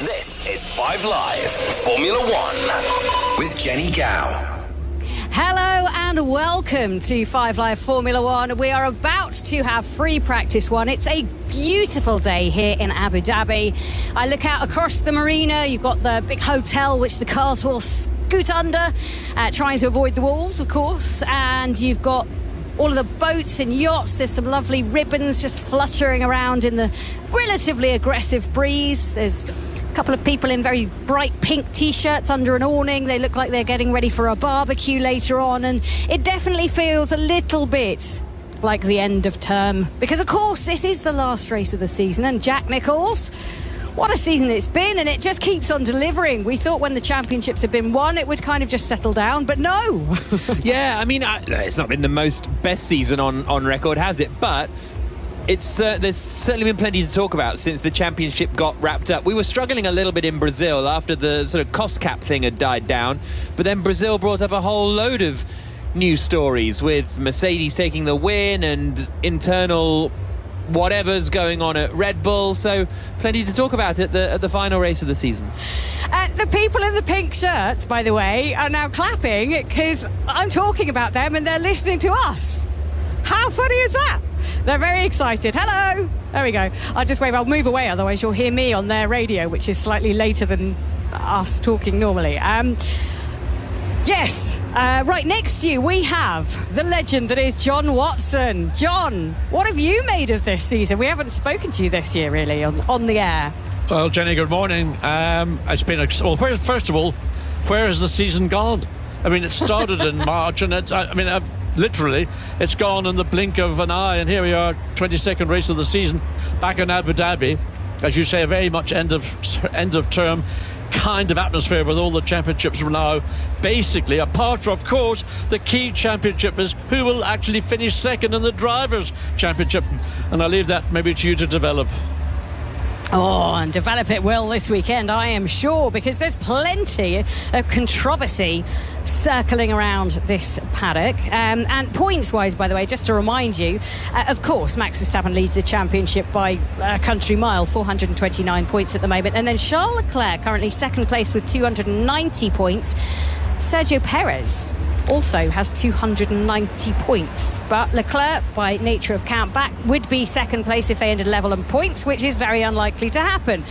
This is 5 Live Formula One with Jenny Gow. Hello and welcome to 5 Live Formula One. We are about to have free practice one. It's a beautiful day here in Abu Dhabi. I look out across the marina. You've got the big hotel which the cars will scoot under, trying to avoid the walls, of course. And you've got all of the boats and yachts. There's some lovely ribbons just fluttering around in the relatively aggressive breeze. There's a couple of people in very bright pink t-shirts under an awning. They look like they're getting ready for a barbecue later on, and it definitely feels a little bit like the end of term, because of course this is the last race of the season. And Jack Nicholls, what a season it's been, and it just keeps on delivering. We thought when the championships had been won it would kind of just settle down, but no. Yeah, I mean, it's not been the best season on record, has it? But it's there's certainly been plenty to talk about since the championship got wrapped up. We were struggling a little bit in Brazil after the sort of cost cap thing had died down, but then Brazil brought up a whole load of new stories, with Mercedes taking the win and internal whatever's going on at Red Bull. So plenty to talk about at the final race of the season. The people in the pink shirts, by the way, are now clapping because I'm talking about them and they're listening to us. How funny is that? They're very excited. Hello. There we go. I'll just wave. I'll move away, otherwise you'll hear me on their radio, which is slightly later than us talking normally. Yes. Right next to you, we have the legend that is John Watson. John, what have you made of this season? We haven't spoken to you this year, really, on the air. Well, Jenny, good morning. It's been first of all, where has the season gone? I mean, it started in March, and literally, it's gone in the blink of an eye, and here we are, 22nd race of the season, back in Abu Dhabi. As you say, a very much end of term kind of atmosphere, with all the championships now basically, apart from, of course, the key championship is who will actually finish second in the Drivers' Championship, and I'll leave that maybe to you to develop. Oh, and develop it will this weekend, I am sure, because there's plenty of controversy circling around this paddock. And points-wise, by the way, just to remind you, of course, Max Verstappen leads the championship by a country mile, 429 points at the moment. And then Charles Leclerc, currently second place with 290 points. Sergio Perez also has 290 points, but Leclerc, by nature of countback, would be second place if they ended level on points, which is very unlikely to happen,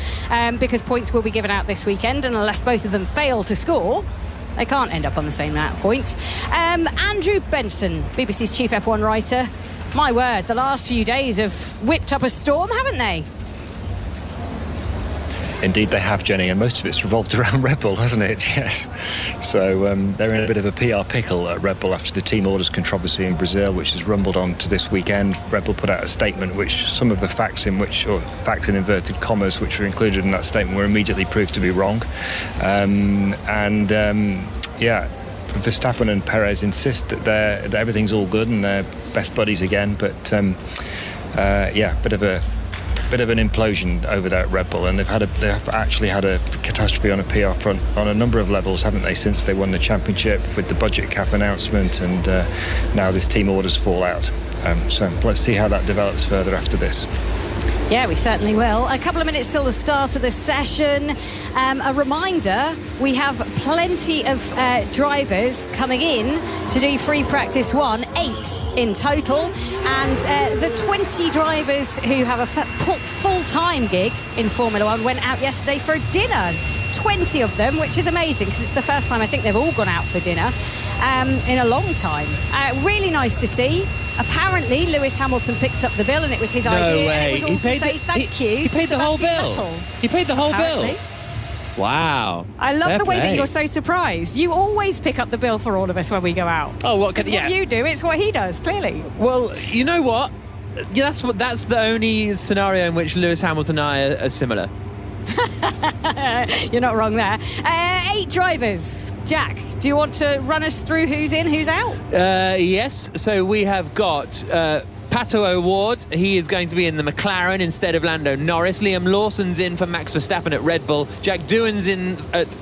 because points will be given out this weekend, and unless both of them fail to score, they can't end up on the same amount of points. Andrew Benson, BBC's chief F1 writer, my word, the last few days have whipped up a storm, haven't they? Indeed they have, Jenny, and most of it's revolved around Red Bull, hasn't it? Yes. So they're in a bit of a PR pickle at Red Bull after the team orders controversy in Brazil, which has rumbled on to this weekend. Red Bull put out a statement which some of the facts in inverted commas which were included in that statement were immediately proved to be wrong. Verstappen and Perez insist that everything's all good and they're best buddies again, but bit of an implosion over there at Red Bull, and they've actually had a catastrophe on a PR front on a number of levels, haven't they, since they won the championship, with the budget cap announcement and now this team orders fallout. So let's see how that develops further after this. Yeah, we certainly will. A couple of minutes till the start of the session. A reminder, we have plenty of drivers coming in to do free practice one, 8 in total. And the 20 drivers who have a full-time gig in Formula One went out yesterday for dinner. 20 of them, which is amazing, because it's the first time I think they've all gone out for dinner in a long time. Really nice to see. Apparently Lewis Hamilton picked up the bill, and it was his idea. Way. And it was all to say thank you. He paid the whole bill. He paid the whole bill. Wow. I love the way that you're so surprised. You always pick up the bill for all of us when we go out. Oh, what? It's what you do. It's what he does, clearly. Well, you know what? That's the only scenario in which Lewis Hamilton and I are similar. You're not wrong there. 8 drivers. Jack, do you want to run us through who's in, who's out? Yes. So we have got Pato O'Ward, he is going to be in the McLaren instead of Lando Norris. Liam Lawson's in for Max Verstappen at Red Bull. Jack Doohan's in at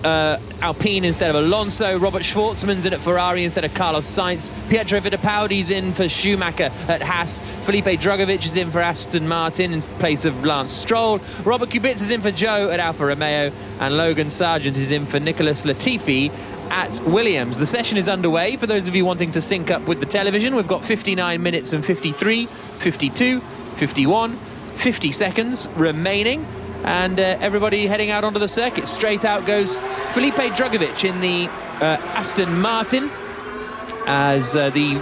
Alpine instead of Alonso. Robert Schwartzman's in at Ferrari instead of Carlos Sainz. Pietro Fittipaldi's in for Schumacher at Haas. Felipe Drugovich is in for Aston Martin in place of Lance Stroll. Robert Kubica is in for Joe at Alfa Romeo. And Logan Sargent is in for Nicholas Latifi at Williams. The session is underway. For those of you wanting to sync up with the television, we've got 59 minutes and 53, 52, 51, 50 seconds remaining, and everybody heading out onto the circuit. Straight out goes Felipe Drugovich in the Aston Martin as the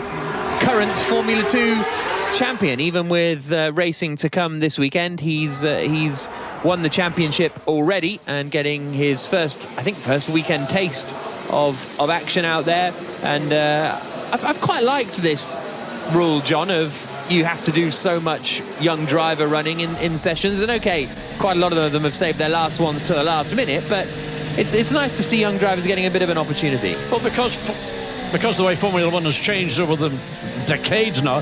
current Formula 2 champion. Even with racing to come this weekend, he's won the championship already and getting his first weekend taste of action out there. And I've quite liked this rule, John, of you have to do so much young driver running in sessions. And okay, quite a lot of them have saved their last ones to the last minute, but it's nice to see young drivers getting a bit of an opportunity. Well, because the way Formula 1 has changed over the decades now,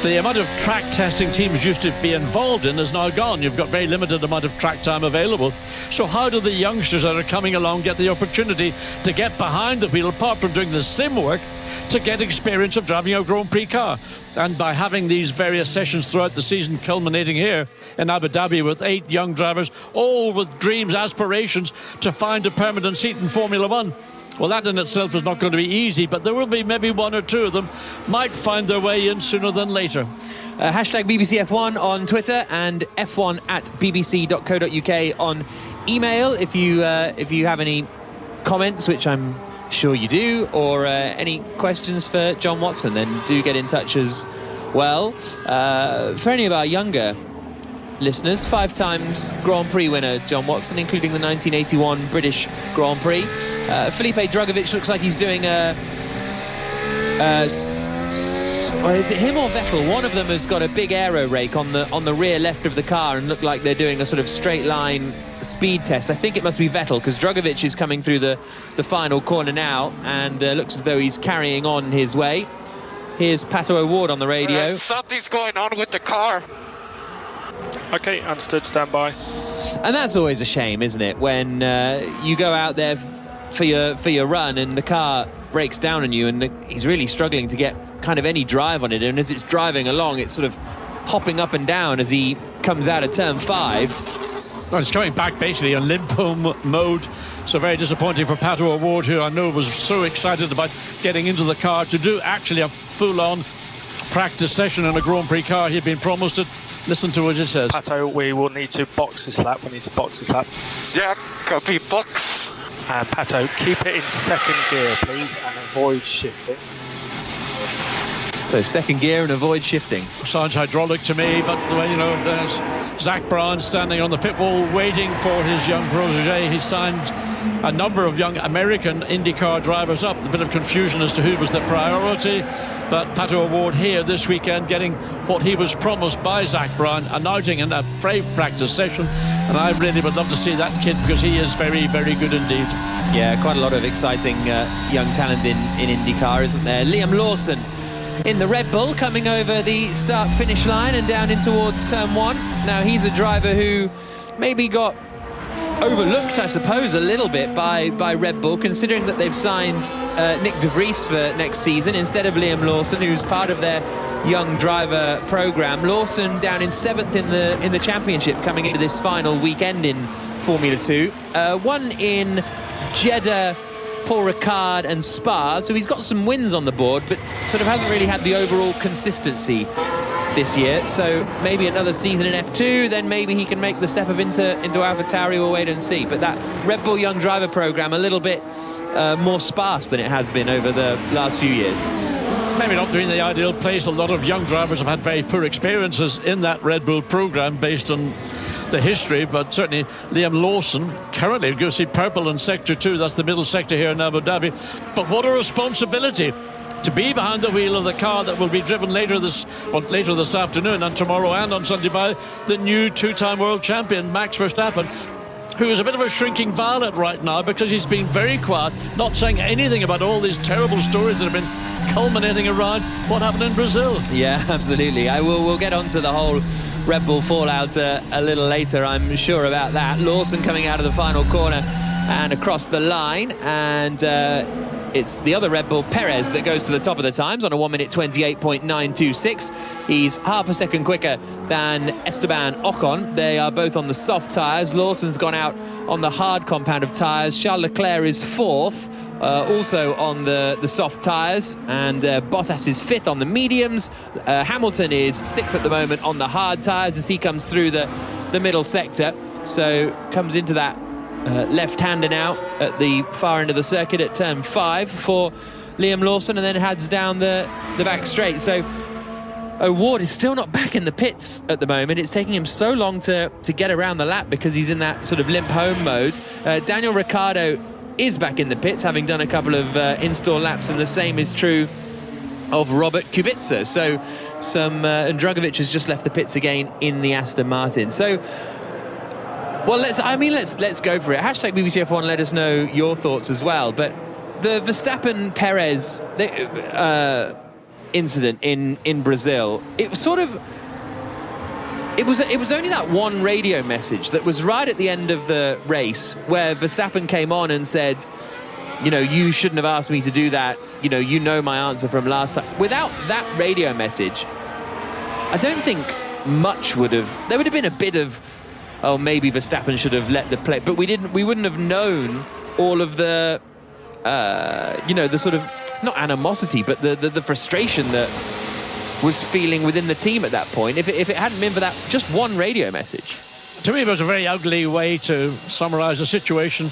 the amount of track testing teams used to be involved in is now gone. You've got very limited amount of track time available. So how do the youngsters that are coming along get the opportunity to get behind the wheel, apart from doing the sim work, to get experience of driving a Grand Prix car? And by having these various sessions throughout the season, culminating here in Abu Dhabi with 8 young drivers, all with dreams, aspirations to find a permanent seat in Formula 1. Well, that in itself is not going to be easy, but there will be maybe 1 or 2 of them might find their way in sooner than later. Hashtag BBC F1 on Twitter and f1@bbc.co.uk on email if you have any comments, which I'm sure you do, or any questions for John Watson, then do get in touch as well. For any of our younger listeners, 5 times Grand Prix winner John Watson, including the 1981 British Grand Prix. Felipe Drugovich looks like he's doing is it him or Vettel? One of them has got a big aero rake on the rear left of the car and look like they're doing a sort of straight line speed test. I think it must be Vettel, because Drugovich is coming through the final corner now and looks as though he's carrying on his way. Here's Pato O'Ward on the radio. Something's going on with the car. Okay, understood, stand by. And that's always a shame, isn't it, when you go out there for your run and the car breaks down on you, and he's really struggling to get kind of any drive on it, and as it's driving along, it's sort of hopping up and down as he comes out of turn 5. Well, it's coming back basically in limbo mode. So very disappointing for Pato O'Ward, who I know was so excited about getting into the car to do actually a full-on practice session in a Grand Prix car. He'd been promised it. Listen to what it says. Pato, we will need to box this lap. We need to box this lap. Yeah, copy, box. And Pato, keep it in 2nd gear, please, and avoid shifting. So 2nd gear and avoid shifting. Sounds hydraulic to me, but there's Zach Brown standing on the pit wall waiting for his young protege. He signed a number of young American IndyCar drivers up. A bit of confusion as to who was the priority. But Pato O'Ward here this weekend getting what he was promised by Zach Brown, an outing in a free practice session. And I really would love to see that kid, because he is very, very good indeed. Yeah, quite a lot of exciting young talent in IndyCar, isn't there? Liam Lawson in the Red Bull coming over the start-finish line and down in towards turn 1. Now, he's a driver who maybe got overlooked, I suppose, a little bit by Red Bull, considering that they've signed Nick De Vries for next season instead of Liam Lawson, who's part of their young driver program. Lawson down in 7th in the championship coming into this final weekend in Formula 2. One in Jeddah, Paul Ricard and Spa, so he's got some wins on the board, but sort of hasn't really had the overall consistency this year. So maybe another season in F2, then maybe he can make the step of into AlphaTauri. We'll wait and see. But that Red Bull Young Driver program a little bit more sparse than it has been over the last few years. Maybe not doing the ideal place. A lot of young drivers have had very poor experiences in that Red Bull program based on the history, but certainly Liam Lawson currently goes see purple in sector 2. That's the middle sector here in Abu Dhabi. But what a responsibility to be behind the wheel of the car that will be driven later this afternoon and tomorrow and on Sunday by the new 2-time world champion Max Verstappen, who is a bit of a shrinking violet right now because he's been very quiet, not saying anything about all these terrible stories that have been culminating around what happened in Brazil. Yeah, absolutely. We'll get on to the whole Red Bull fallout a little later, I'm sure about that. Lawson coming out of the final corner and across the line, and it's the other Red Bull, Perez, that goes to the top of the times on a 1 minute 28.926. He's half a second quicker than Esteban Ocon. They are both on the soft tyres. Lawson's gone out on the hard compound of tyres. Charles Leclerc is fourth, also on the soft tyres, and Bottas is fifth on the mediums. Hamilton is sixth at the moment on the hard tyres as he comes through the middle sector. So comes into that left-hander now at the far end of the circuit at turn 5 for Liam Lawson, and then heads down the back straight. So O'Ward is still not back in the pits at the moment. It's taking him so long to get around the lap because he's in that sort of limp home mode. Daniel Ricciardo is back in the pits, having done a couple of install laps, and the same is true of Robert Kubica. So and Drugovic has just left the pits again in the Aston Martin. So well, let's go for it. Hashtag BBC F1, let us know your thoughts as well. But the Verstappen-Perez incident in Brazil, it was only that one radio message that was right at the end of the race where Verstappen came on and said, you shouldn't have asked me to do that. You know my answer from last time. Without that radio message, I don't think much there would have been a bit of, oh, maybe Verstappen should have let the play, but we wouldn't have known all of the the sort of, not animosity, but the frustration that was feeling within the team at that point if it hadn't been for that just one radio message. To me, it was a very ugly way to summarise the situation.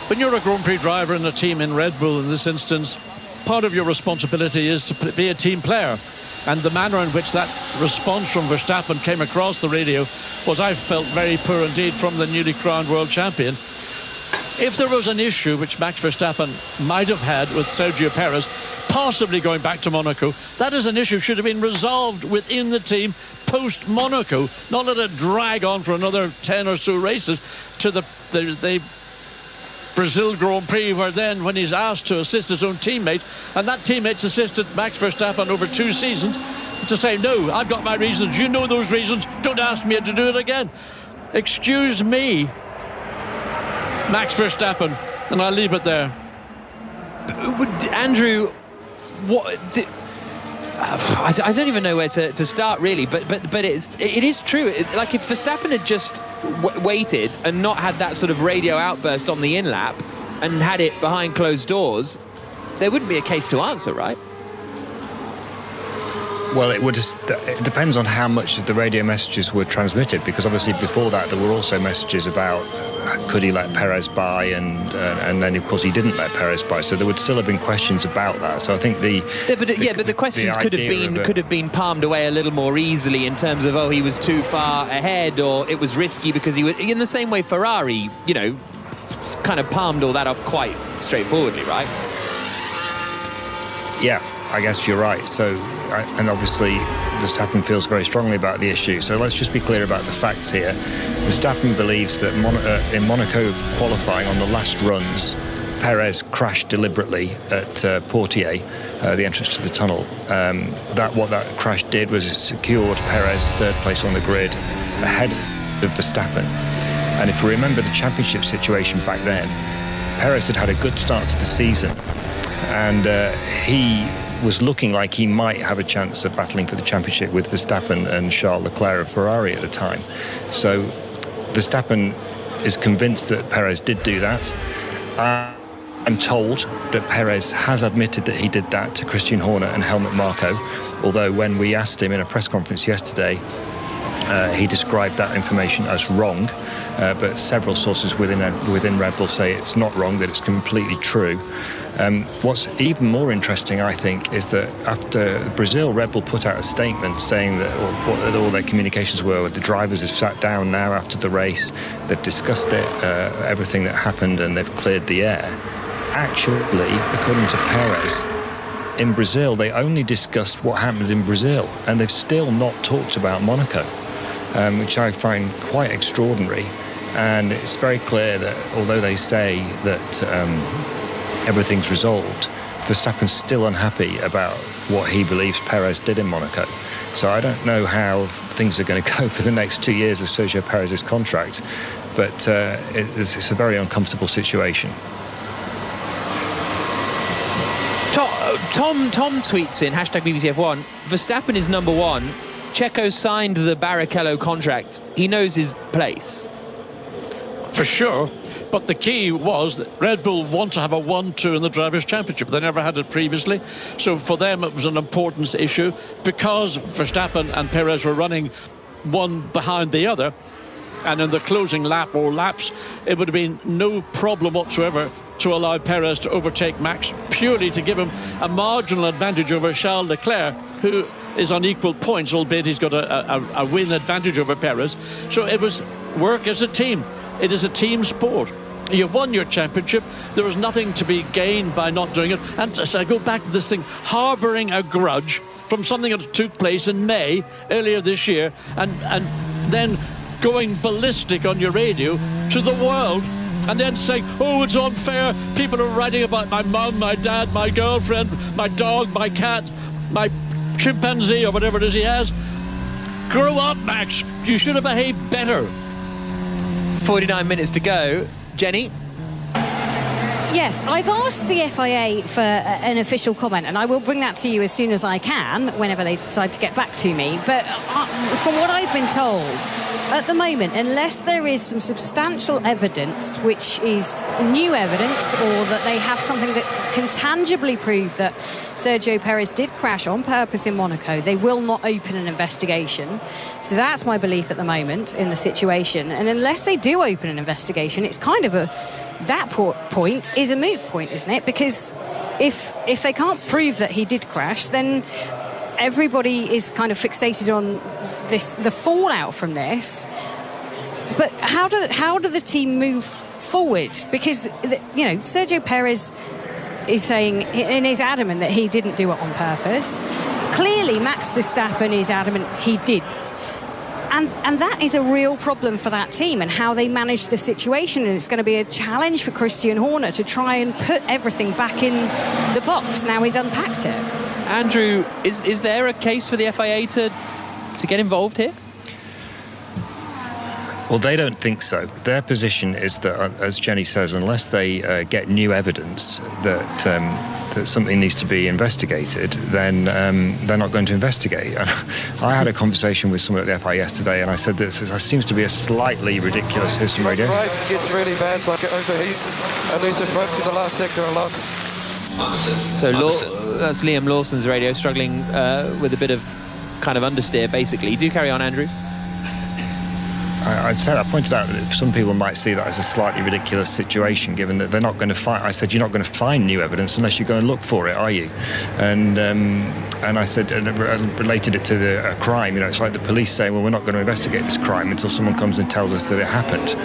When you're a Grand Prix driver in a team in Red Bull in this instance, part of your responsibility is to be a team player. And the manner in which that response from Verstappen came across the radio was, I felt, very poor indeed from the newly crowned world champion. If there was an issue which Max Verstappen might have had with Sergio Perez, possibly going back to Monaco, that is an issue should have been resolved within the team post-Monaco, not let it drag on for another 10 or so races to the Brazil Grand Prix, where then when he's asked to assist his own teammate, and that teammate's assisted Max Verstappen over 2 seasons, to say, no, I've got my reasons, you know those reasons, don't ask me to do it again. Excuse me, Max Verstappen, and I'll leave it there. Andrew, I don't even know where to start really, but it is true. Like if Verstappen had just waited and not had that sort of radio outburst on the in-lap and had it behind closed doors, there wouldn't be a case to answer, right? Well, it depends on how much of the radio messages were transmitted, because obviously before that there were also messages about could he let Perez by, and then of course he didn't let Perez by, so there would still have been questions about that. So I think but the questions could have been palmed away a little more easily in terms of, oh, he was too far ahead, or it was risky because he was in the same way Ferrari, kind of palmed all that off quite straightforwardly, right? Yeah, I guess you're right. So, and obviously Verstappen feels very strongly about the issue. So let's just be clear about the facts here. Verstappen believes that in Monaco qualifying on the last runs, Perez crashed deliberately at Portier, the entrance to the tunnel. What that crash did was it secured Perez third place on the grid ahead of Verstappen. And if we remember the championship situation back then, Perez had a good start to the season, and he was looking like he might have a chance of battling for the championship with Verstappen and Charles Leclerc of Ferrari at the time. So Verstappen is convinced that Perez did do that. I'm told that Perez has admitted that he did that to Christian Horner and Helmut Marko, although when we asked him in a press conference yesterday, he described that information as wrong. But several sources within Red Bull say it's not wrong, that it's completely true. What's even more interesting, I think, is that after Brazil, Red Bull put out a statement saying that what all their communications were with the drivers have sat down now after the race, they've discussed it, everything that happened, and they've cleared the air. Actually, according to Perez, in Brazil, they only discussed what happened in Brazil, and they've still not talked about Monaco, which I find quite extraordinary. And it's very clear that although they say that everything's resolved, Verstappen's still unhappy about what he believes Perez did in Monaco. So I don't know how things are going to go for the next 2 years of Sergio Perez's contract, but it's a very uncomfortable situation. Tom tweets in #BBCF1, Verstappen is number one. Checo signed the Barrichello contract. He knows his place. For sure. But the key was that Red Bull want to have a 1-2 in the Drivers' Championship. They never had it previously. So for them, it was an importance issue. Because Verstappen and Perez were running one behind the other, and in the closing lap or laps, it would have been no problem whatsoever to allow Perez to overtake Max, purely to give him a marginal advantage over Charles Leclerc, who is on equal points, albeit he's got a win advantage over Perez. So it was work as a team. It is a team sport. You've won your championship. There was nothing to be gained by not doing it. And so I go back to this thing, harbouring a grudge from something that took place in May earlier this year, and then going ballistic on your radio to the world, and then saying, oh, it's unfair. People are writing about my mum, my dad, my girlfriend, my dog, my cat, my chimpanzee, or whatever it is he has. Grow up, Max. You should have behaved better. 49 minutes to go. Jenny? Yes, I've asked the FIA for an official comment, and I will bring that to you as soon as I can, whenever they decide to get back to me. But from what I've been told, at the moment, unless there is some substantial evidence, which is new evidence, or that they have something that can tangibly prove that Sergio Perez did crash on purpose in Monaco, they will not open an investigation. So that's my belief at the moment in the situation. And unless they do open an investigation, it's kind of that point is a moot point, isn't it? Because if they can't prove that he did crash, then everybody is kind of fixated on the fallout from this. But how do the team move forward? Because Sergio Perez is saying, and is adamant that he didn't do it on purpose. Clearly, Max Verstappen is adamant he did. And that is a real problem for that team and how they manage the situation. And it's going to be a challenge for Christian Horner to try and put everything back in the box now he's unpacked it. Andrew, is there a case for the FIA to get involved here? Well, they don't think so. Their position is that, as Jenny says, unless they get new evidence that something needs to be investigated, then they're not going to investigate. I had a conversation with someone at the FIA yesterday, and I said that there seems to be a slightly ridiculous... Here's some radio. Right, gets really bad, it's like it overheats, and lose the front to the last sector a lot. So that's Liam Lawson's radio, struggling with a bit of kind of understeer, basically. Do carry on, Andrew. I pointed out that some people might see that as a slightly ridiculous situation, given that they're not going to find. I said, you're not going to find new evidence unless you go and look for it, are you? And I said, and related it to a crime. It's like the police saying, well, we're not going to investigate this crime until someone comes and tells us that it happened.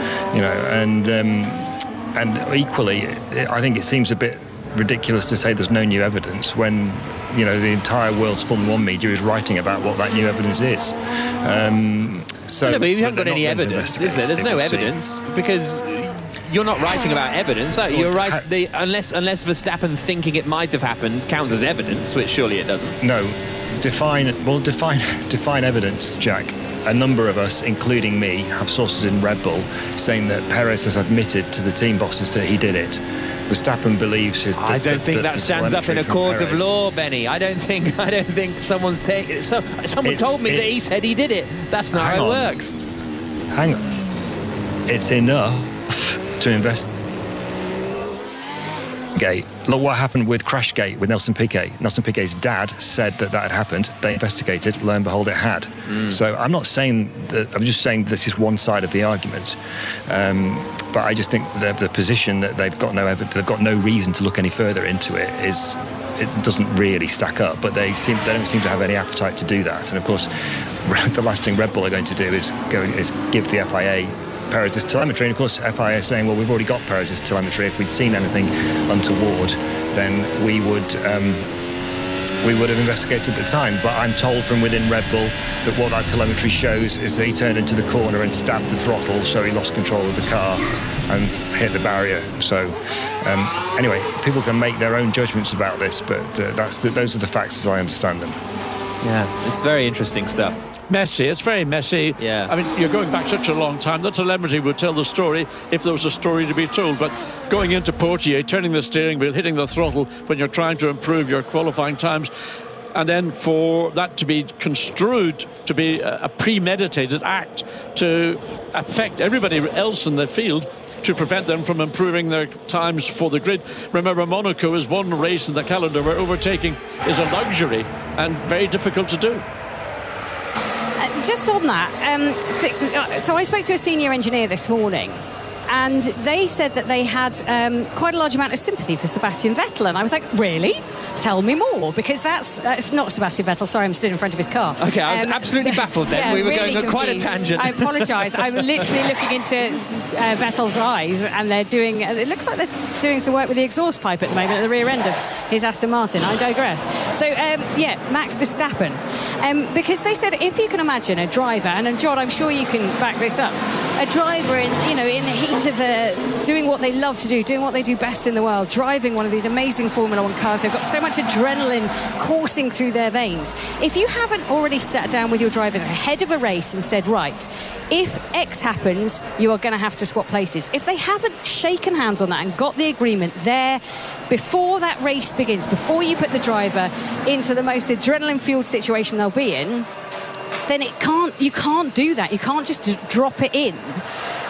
And equally, I think it seems a bit ridiculous to say there's no new evidence when the entire world's Formula 1 media is writing about what that new evidence is. So no, but you haven't got any evidence, is there? There's no evidence because you're not writing about evidence. You're right. Unless Verstappen thinking it might have happened counts as evidence, which surely it doesn't. No, define evidence, Jack. A number of us, including me, have sources in Red Bull saying that Perez has admitted to the team bosses that he did it. Verstappen believes I don't think that stands up in a court of law, Benny. I don't think someone's saying. Someone told me that he said he did it. That's not how it works. Hang on. It's enough to investigate. Look what happened with Crashgate with Nelson Piquet. Nelson Piquet's dad said that had happened. They investigated. Lo and behold, it had. So I'm not saying that. I'm just saying this is one side of the argument. But I just think the position that they've got no evidence, they've got no reason to look any further into it it doesn't really stack up. But they don't seem to have any appetite to do that. And of course, the last thing Red Bull are going to do is give the FIA Perez's telemetry. And of course, FIA is saying, well, we've already got Perez's telemetry. If we'd seen anything untoward, then we would have investigated at the time. But I'm told from within Red Bull that what that telemetry shows is that he turned into the corner and stabbed the throttle, so he lost control of the car. and hit the barrier. So anyway, people can make their own judgments about this, but those are the facts as I understand them. Yeah, it's very interesting stuff. Messy, it's very messy. Yeah. I mean, you're going back such a long time. The telemetry would tell the story if there was a story to be told. But going into Poitiers, turning the steering wheel, hitting the throttle when you're trying to improve your qualifying times, and then for that to be construed to be a premeditated act to affect everybody else in the field, to prevent them from improving their times for the grid. Remember, Monaco is one race in the calendar where overtaking is a luxury and very difficult to do. Just on that, so I spoke to a senior engineer this morning, and they said that they had quite a large amount of sympathy for Sebastian Vettel, and I was like, really? Tell me more, because that's not Sebastian Vettel. Sorry, I'm stood in front of his car. Okay, I was absolutely baffled then. Yeah, we were really going on quite a confused. tangent. I apologise. I'm literally looking into Vettel's eyes, and they're doing. It looks like they're doing some work with the exhaust pipe at the moment at the rear end of his Aston Martin. I digress. So Max Verstappen, because they said if you can imagine a driver, and John, I'm sure you can back this up, a driver in the heat of doing what they love to do, doing what they do best in the world, driving one of these amazing Formula One cars. They've got so much adrenaline coursing through their veins. If you haven't already sat down with your drivers ahead of a race and said, right, if X happens, you are going to have to swap places. If they haven't shaken hands on that and got the agreement there before that race begins, before you put the driver into the most adrenaline-fueled situation they'll be in, then you can't do that. You can't just drop it in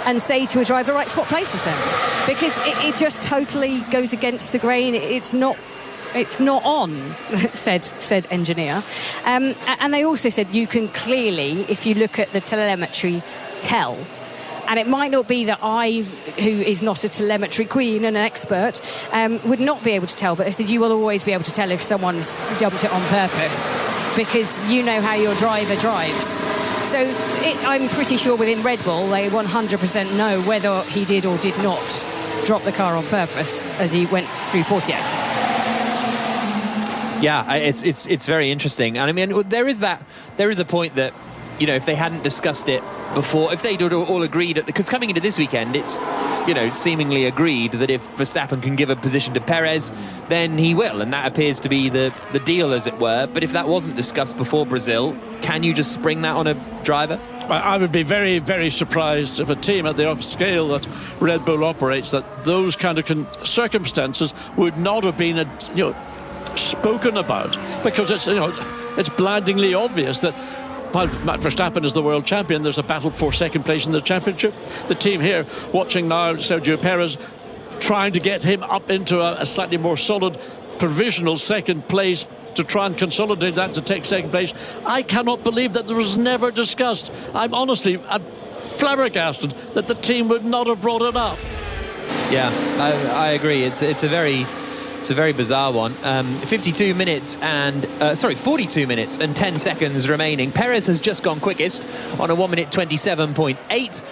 and say to a driver, right, swap places then, because it just totally goes against the grain. It's not on, said engineer. And they also said you can clearly, if you look at the telemetry, tell. And it might not be that I, who is not a telemetry queen and an expert, would not be able to tell, but they said you will always be able to tell if someone's dumped it on purpose, because you know how your driver drives. So I'm pretty sure within Red Bull they 100% know whether he did or did not drop the car on purpose as he went through Poitiers. Yeah, it's very interesting. And I mean, there is a point that, you know, if they hadn't discussed it before, if they'd all agreed, because coming into this weekend, it's, you know, seemingly agreed that if Verstappen can give a position to Perez, then he will, and that appears to be the deal, as it were. But if that wasn't discussed before Brazil, can you just spring that on a driver? I would be very, very surprised if a team at the scale that Red Bull operates, that those kind of circumstances would not have been, spoken about, because it's blindingly obvious that while Max Verstappen is the world champion, there's a battle for second place in the championship. The team here watching now Sergio Perez trying to get him up into a slightly more solid provisional second place to try and consolidate that to take second place. I cannot believe that there was never discussed. I'm flabbergasted that the team would not have brought it up. Yeah, I agree. It's a very bizarre one. 42 minutes and 10 seconds remaining. Perez has just gone quickest on a 1 minute 27.8,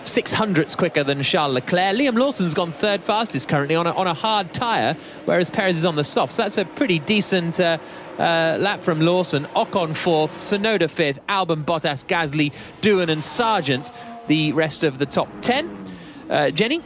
600ths quicker than Charles Leclerc. Liam Lawson's gone third fastest currently on a hard tyre, whereas Perez is on the soft. So that's a pretty decent lap from Lawson. Ocon fourth, Tsunoda fifth, Albon, Bottas, Gasly, Doohan and Sargent the rest of the top 10. Jenny?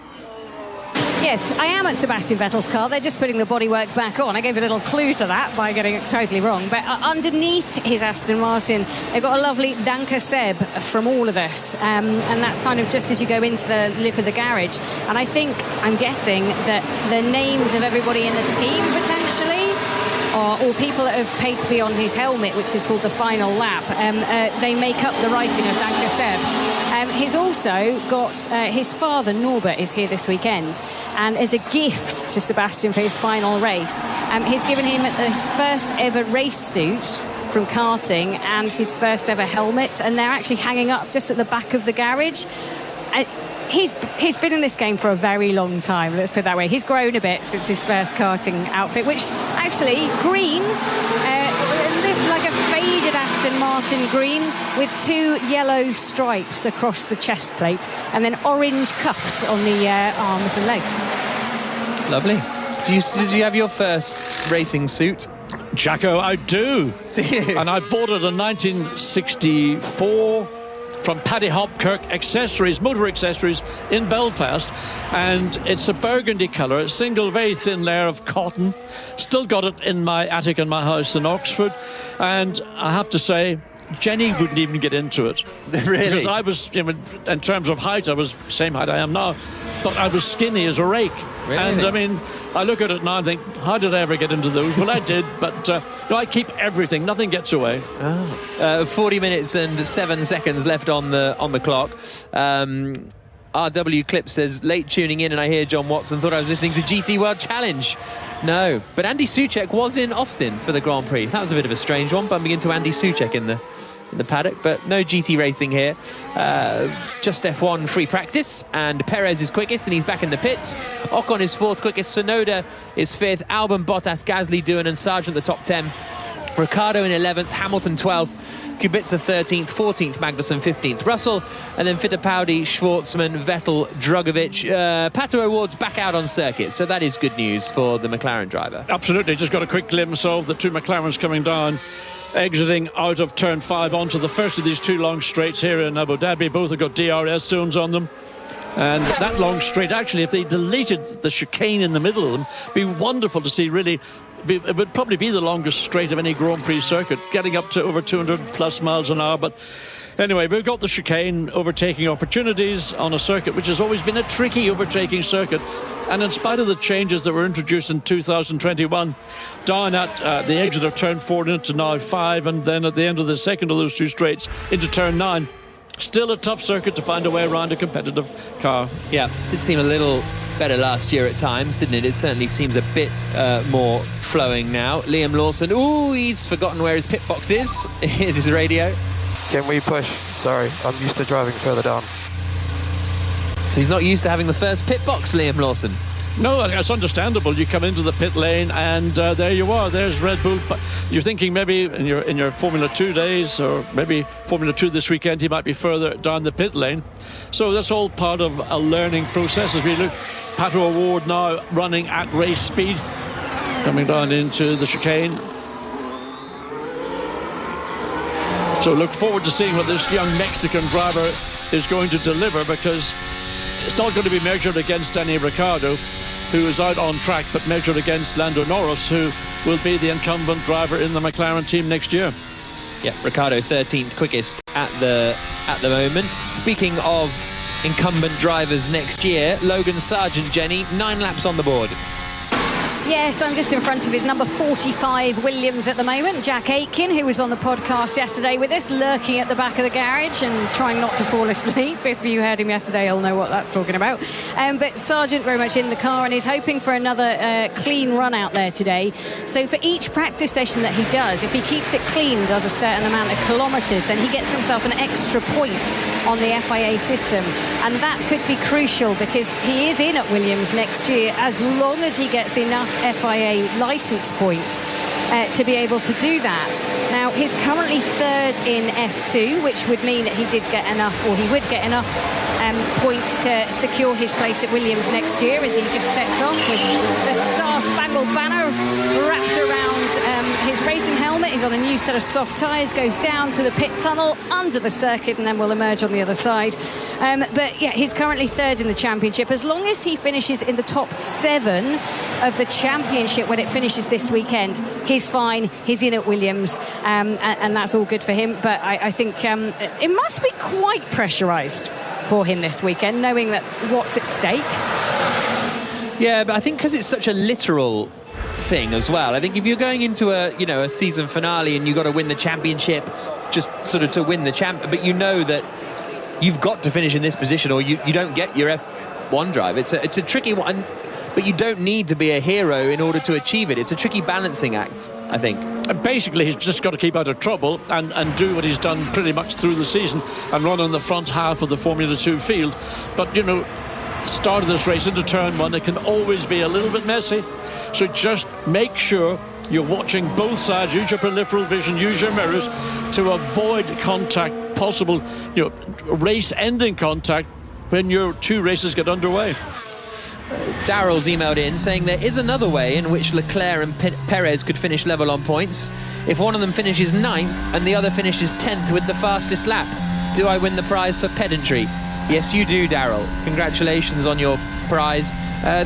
Yes, I am at Sebastian Vettel's car. They're just putting the bodywork back on. I gave a little clue to that by getting it totally wrong. But underneath his Aston Martin, they've got a lovely Danke Seb from all of us. And that's kind of just as you go into the lip of the garage. And I'm guessing that the names of everybody in the team, potentially, or people that have paid to be on his helmet, which is called the final lap, they make up the writing of Danke Seb. He's also got his father, Norbert, is here this weekend, and as a gift to Sebastian for his final race, he's given him his first ever race suit from karting and his first ever helmet, and they're actually hanging up just at the back of the garage. He's been in this game for a very long time, let's put it that way. He's grown a bit since his first karting outfit, which actually green, like a faded Aston Martin green with 2 yellow stripes across the chest plate and then orange cuffs on the arms and legs. Lovely. Did you have your first racing suit? Jacko, I do. And I bought it in 1964 from Paddy Hopkirk Accessories, motor accessories in Belfast, and it's a burgundy colour, a single very thin layer of cotton. Still got it in my attic in my house in Oxford, and I have to say, Jenny wouldn't even get into it. Really? Because I was, in terms of height, I was same height I am now, but I was skinny as a rake. Really? And I mean, I look at it now and think, how did I ever get into those? Well, I did, but I keep everything. Nothing gets away. 40 minutes and 7 seconds left on the clock. RW Clip says, late tuning in and I hear John Watson, thought I was listening to GT World Challenge. No, but Andy Soucek was in Austin for the Grand Prix. That was a bit of a strange one, bumping into Andy Soucek in the paddock, but no GT racing here. Just F1 free practice, and Perez is quickest and he's back in the pits. Ocon is 4th quickest, Tsunoda is 5th, Albon, Bottas, Gasly, Doohan and Sargent the top 10. Ricciardo in 11th, Hamilton 12th, Kubica 13th, 14th, Magnussen 15th, Russell, and then Fittipaldi, Schwartzman, Vettel, Drugovich. Pato O'Ward's back out on circuit, so that is good news for the McLaren driver. Absolutely, just got a quick glimpse of the two McLarens coming down, exiting out of turn 5 onto the first of these two long straights here in Abu Dhabi. Both have got DRS zones on them. And that long straight, actually, if they deleted the chicane in the middle of them, it'd be wonderful to see, really. It would probably be the longest straight of any Grand Prix circuit, getting up to over 200 plus miles an hour. But anyway, we've got the chicane overtaking opportunities on a circuit which has always been a tricky overtaking circuit. And in spite of the changes that were introduced in 2021, down at the exit of turn 4 into now 5, and then at the end of the second of those two straights into turn 9, still a tough circuit to find a way around a competitive car. Yeah, did seem a little better last year at times, didn't it? It certainly seems a bit more flowing now. Liam Lawson, he's forgotten where his pit box is. Here's his radio. Can we push? Sorry, I'm used to driving further down. So he's not used to having the first pit box, Liam Lawson. No, it's understandable. You come into the pit lane and there you are. There's Red Bull. You're thinking maybe in your Formula 2 days, or maybe Formula 2 this weekend, he might be further down the pit lane. So that's all part of a learning process as we look. Pato O'Ward now running at race speed, coming down into the chicane. So look forward to seeing what this young Mexican driver is going to deliver, because it's not going to be measured against Danny Ricciardo, who is out on track, but measured against Lando Norris, who will be the incumbent driver in the McLaren team next year. Yeah, Ricciardo 13th quickest at the moment. Speaking of incumbent drivers next year, Logan Sargent, Jenny, 9 laps on the board. Yes, I'm just in front of his number 45 Williams at the moment, Jack Aitken, who was on the podcast yesterday with us, lurking at the back of the garage and trying not to fall asleep. If you heard him yesterday, you'll know what that's talking about. But Sargent very much in the car and is hoping for another clean run out there today. So for each practice session that he does, if he keeps it clean, does a certain amount of kilometres, then he gets himself an extra point on the FIA system. And that could be crucial, because he is in at Williams next year as long as he gets enough FIA licence points to be able to do that. Now, he's currently 3rd in F2, which would mean that he did get enough, or he would get enough points to secure his place at Williams next year, as he just sets off with the Star-Spangled Banner wrapped around his racing helmet. He's on a new set of soft tyres, goes down to the pit tunnel under the circuit, and then will emerge on the other side. But yeah, he's currently 3rd in the championship. As long as he finishes in the top 7 of the championship when it finishes this weekend, he's fine. He's in at Williams, and that's all good for him. But I think it must be quite pressurised for him this weekend, knowing that what's at stake. Yeah, but I think because it's such a literal thing as well. I think if you're going into a season finale and you've got to win the championship, just sort of to win the but you know that you've got to finish in this position, or you don't get your F1 drive. It's a tricky one, but you don't need to be a hero in order to achieve it. It's a tricky balancing act, I think. Basically, he's just got to keep out of trouble and do what he's done pretty much through the season, and run on the front half of the Formula 2 field. But, the start of this race into turn 1, it can always be a little bit messy. So just make sure you're watching both sides, use your peripheral vision, use your mirrors to avoid contact, possible, race-ending contact when your two races get underway. Daryl's emailed in saying there is another way in which Leclerc and Perez could finish level on points. If one of them finishes 9th and the other finishes 10th with the fastest lap. Do I win the prize for pedantry? Yes, you do, Daryl. Congratulations on your prize.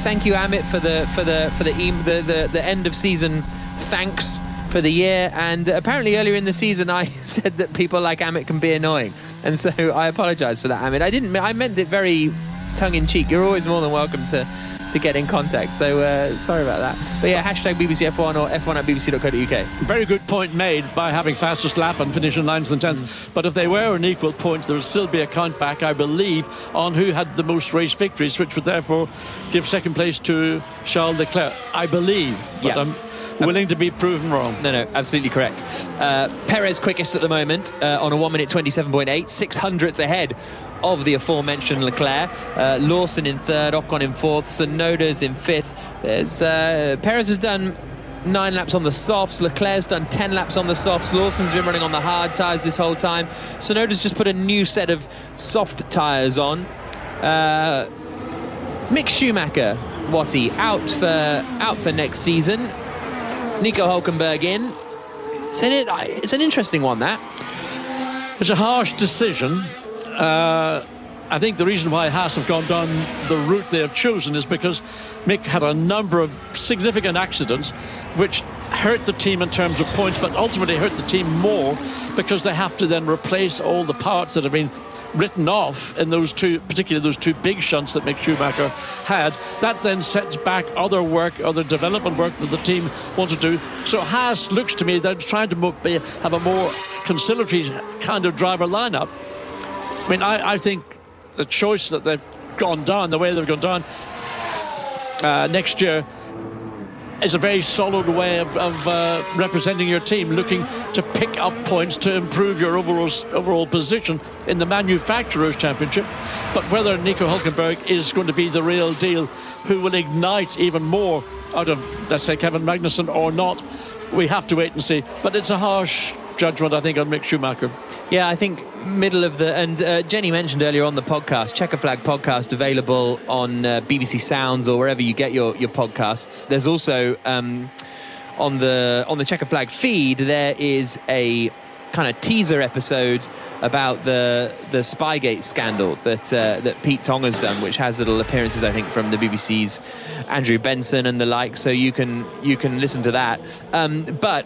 Thank you, Amit, for the end of season thanks for the year. And apparently earlier in the season I said that people like Amit can be annoying, and so I apologise for that, Amit. I meant it very tongue-in-cheek. You're always more than welcome to get in contact, so sorry about that. But yeah, hashtag BBC F1 or f1@bbc.co.uk. Very good point made by having fastest lap and finishing 9th and 10th. But if they were in equal points, there would still be a count back, I believe, on who had the most race victories, which would therefore give second place to Charles Leclerc, I believe. But I'm willing to be proven wrong. No, absolutely correct. Perez quickest at the moment on a 1 minute 27.8, 600ths ahead of the aforementioned Leclerc. Lawson in third, Ocon in fourth, Tsunoda's in fifth. Perez has done 9 laps on the softs, Leclerc's done 10 laps on the softs, Lawson's been running on the hard tyres this whole time. Tsunoda's just put a new set of soft tyres on. Mick Schumacher, Watty, out for next season. Nico Hülkenberg in. It's an interesting one, that. It's a harsh decision. I think the reason why Haas have gone down the route they have chosen is because Mick had a number of significant accidents which hurt the team in terms of points, but ultimately hurt the team more because they have to then replace all the parts that have been written off in those two, particularly those 2 big shunts that Mick Schumacher had. That then sets back other development work that the team want to do. So Haas looks to me they're trying to have a more conciliatory kind of driver lineup. I mean, I think the choice that they've gone down, the way they've gone down next year, is a very solid way of representing your team, looking to pick up points to improve your overall position in the Manufacturers' Championship. But whether Nico Hülkenberg is going to be the real deal, who will ignite even more out of, let's say, Kevin Magnussen or not, we have to wait and see. But it's a harsh judgment, I think, on Mick Schumacher. Yeah, I think middle of the... And Jenny mentioned earlier on the podcast, Checker Flag podcast, available on BBC Sounds or wherever you get your podcasts. There's also, on the Checker Flag feed, there is a kind of teaser episode about the Spygate scandal that Pete Tong has done, which has little appearances, I think, from the BBC's Andrew Benson and the like, so you can listen to that. But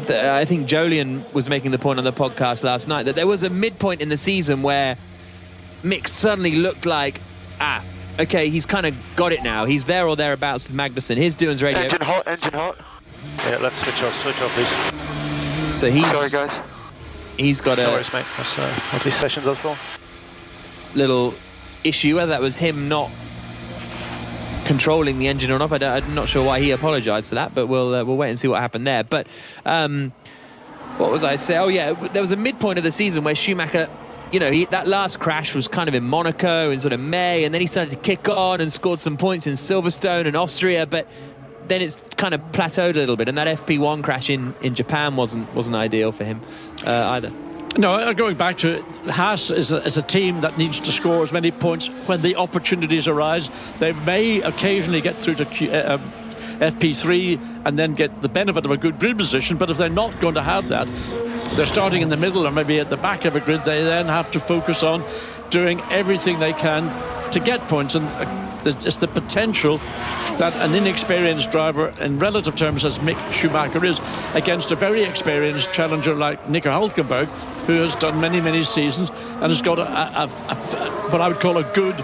I think Jolyon was making the point on the podcast last night that there was a midpoint in the season where Mick suddenly looked like, okay, he's kind of got it now. He's there or thereabouts with Magnussen. Here's Doohan's radio. Engine hot. Yeah, let's switch off, please. So sorry, guys. He's got no worries, mate. That's what these sessions are for. Little issue, whether that was him not controlling the engine or not. I'm not sure why he apologised for that, but we'll wait and see what happened there. But what was I saying? Oh yeah, there was a midpoint of the season where Schumacher, that last crash was kind of in Monaco in sort of May, and then he started to kick on and scored some points in Silverstone and Austria, but then it's kind of plateaued a little bit, and that FP1 crash in Japan wasn't ideal for him either. No, going back to it, Haas is a team that needs to score as many points when the opportunities arise. They may occasionally get through to FP3 and then get the benefit of a good grid position, but if they're not going to have that, they're starting in the middle or maybe at the back of a grid, they then have to focus on doing everything they can to get points. And it's the potential that an inexperienced driver, in relative terms as Mick Schumacher is, against a very experienced challenger like Nico Hülkenberg, who has done many seasons and has got what I would call a good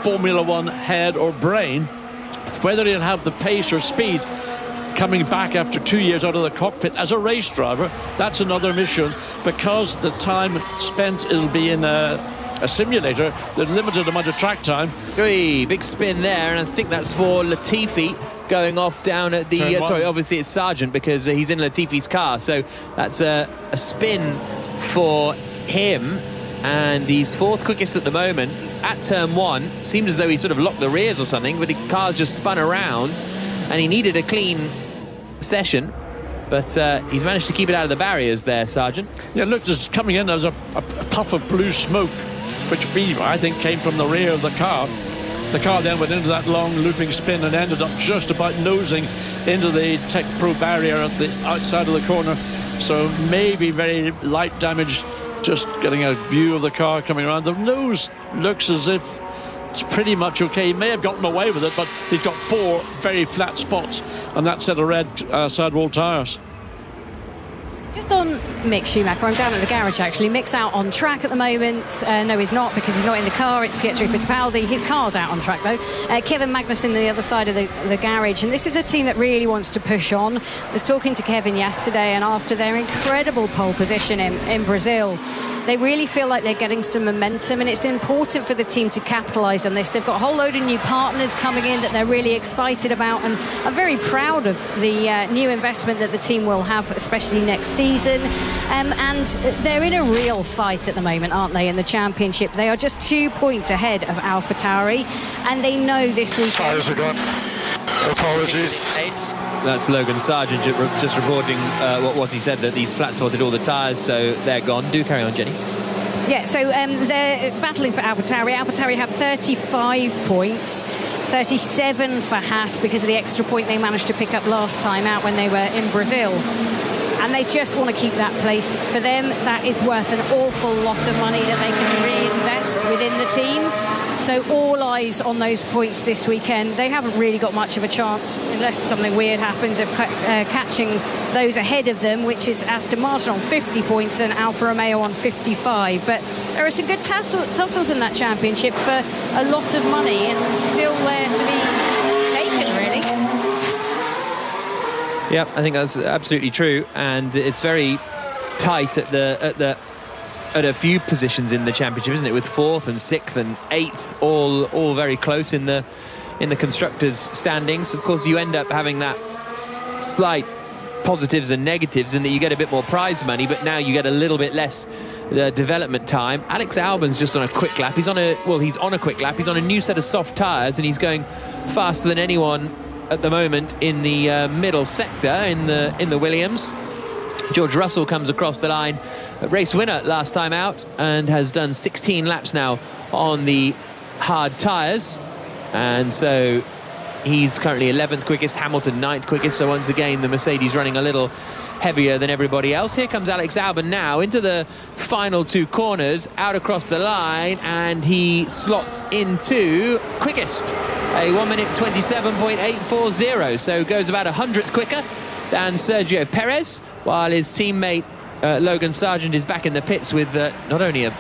Formula One head or brain. Whether he'll have the pace or speed coming back after 2 years out of the cockpit as a race driver, that's another mission, because the time spent it'll be in a simulator, the limited amount of track time. Big spin there, and I think that's for Latifi going off down at the obviously it's Sargent because he's in Latifi's car, so that's a spin for him, and he's 4th quickest at the moment at turn 1. Seems as though he sort of locked the rears or something, but the car's just spun around and he needed a clean session, but he's managed to keep it out of the barriers there, Sargent. Yeah, look, there's coming in, there's a puff of blue smoke, which I think came from the rear of the car. The car then went into that long looping spin and ended up just about nosing into the Tech Pro barrier at the outside of the corner. So maybe very light damage just getting a view of the car coming around. The nose looks as if it's pretty much okay. He may have gotten away with it, but he's got 4 very flat spots on that set of red sidewall tyres. Just on Mick Schumacher, I'm down at the garage actually. Mick's out on track at the moment. No, he's not, because he's not in the car. It's Pietro Fittipaldi. His car's out on track though. Kevin Magnussen the other side of the garage. And this is a team that really wants to push on. I was talking to Kevin yesterday, and after their incredible pole position in Brazil, they really feel like they're getting some momentum, and it's important for the team to capitalise on this. They've got a whole load of new partners coming in that they're really excited about, and I'm very proud of the new investment that the team will have, especially next season. And they're in a real fight at the moment, aren't they, in the championship? They are just 2 points ahead of AlphaTauri, and they know this weekend... Tyres are gone. Apologies. That's Logan Sargent just reporting what he said, that he's flat-spotted all the tyres, so they're gone. Do carry on, Jenny. Yeah, so they're battling for AlphaTauri. AlphaTauri have 35 points, 37 for Haas because of the extra point they managed to pick up last time out when they were in Brazil. And they just want to keep that place. For them, that is worth an awful lot of money that they can reinvest within the team. So all eyes on those points this weekend. They haven't really got much of a chance, unless something weird happens, of catching those ahead of them, which is Aston Martin on 50 points and Alfa Romeo on 55. But there are some good tussles in that championship for a lot of money, and still there to be taken, really. Yep, I think that's absolutely true, and it's very tight at a few positions in the championship, isn't it? With 4th and 6th and 8th, all very close in the constructors' standings. Of course, you end up having that slight positives and negatives in that you get a bit more prize money, but now you get a little bit less development time. Alex Albon's just on a quick lap. He's on a quick lap. He's on a new set of soft tyres, and he's going faster than anyone at the moment in the middle sector in the Williams. George Russell comes across the line, race winner last time out, and has done 16 laps now on the hard tyres, and so he's currently 11th quickest, Hamilton 9th quickest. So once again the Mercedes running a little heavier than everybody else. Here comes Alex Albon now into the final 2 corners, out across the line, and he slots into quickest, a 1 minute 27.840, so goes about 100th quicker than Sergio Perez, while his teammate Logan Sargent is back in the pits with not only a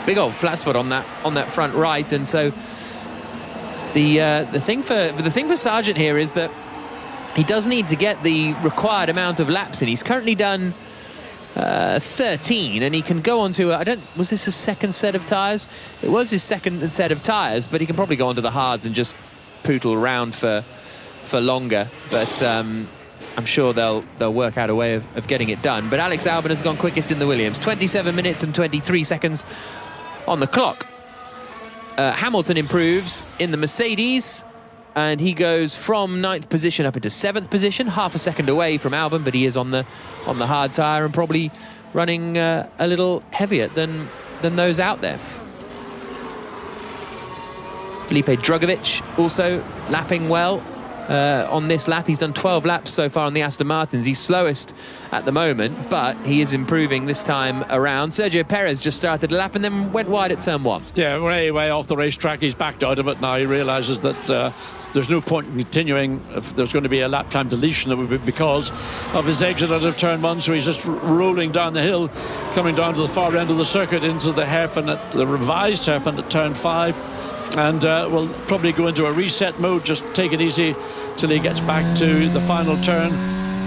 big old flat spot on that front right. And so the thing for Sargent here is that he does need to get the required amount of laps in. He's currently done 13, and he can go on to was this his second set of tyres? It was his second set of tyres, but he can probably go onto the hards and just poodle around for longer. But I'm sure they'll work out a way of getting it done. But Alex Albon has gone quickest in the Williams, 27 minutes and 23 seconds on the clock. Hamilton improves in the Mercedes, and he goes from 9th position up into 7th position, half a second away from Albon, but he is on the hard tyre and probably running a little heavier than those out there. Felipe Drugovich also lapping well on this lap. He's done 12 laps so far on the Aston Martins. He's slowest at the moment, but he is improving this time around. Sergio Perez just started a lap and then went wide at turn 1. Yeah, way off the racetrack. He's backed out of it now. He realises that there's no point in continuing if there's going to be a lap time deletion. That would be because of his exit out of turn 1, so he's just rolling down the hill, coming down to the far end of the circuit into the revised hairpin at turn 5, and will probably go into a reset mode, just take it easy till he gets back to the final turn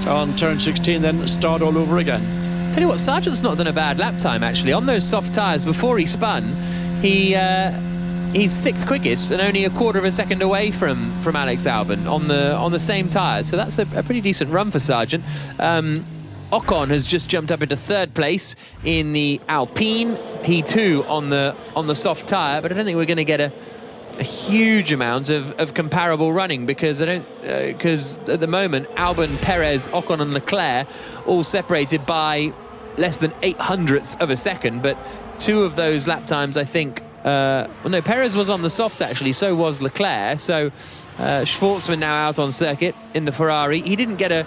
on turn 16, then start all over again. Tell you what, Sargent's not done a bad lap time actually on those soft tyres. Before he spun, he's 6th quickest and only a quarter of a second away from Alex Albon on the same tyres. So that's a pretty decent run for Sargent. Ocon has just jumped up into 3rd place in the Alpine. He too on the soft tyre, but I don't think we're going to get a huge amount of comparable running because at the moment Albon, Perez, Ocon and Leclerc all separated by less than 0.08 of a second, but 2 of those lap times I think Perez was on the soft actually, so was Leclerc. So Schwartzman now out on circuit in the Ferrari. He didn't get a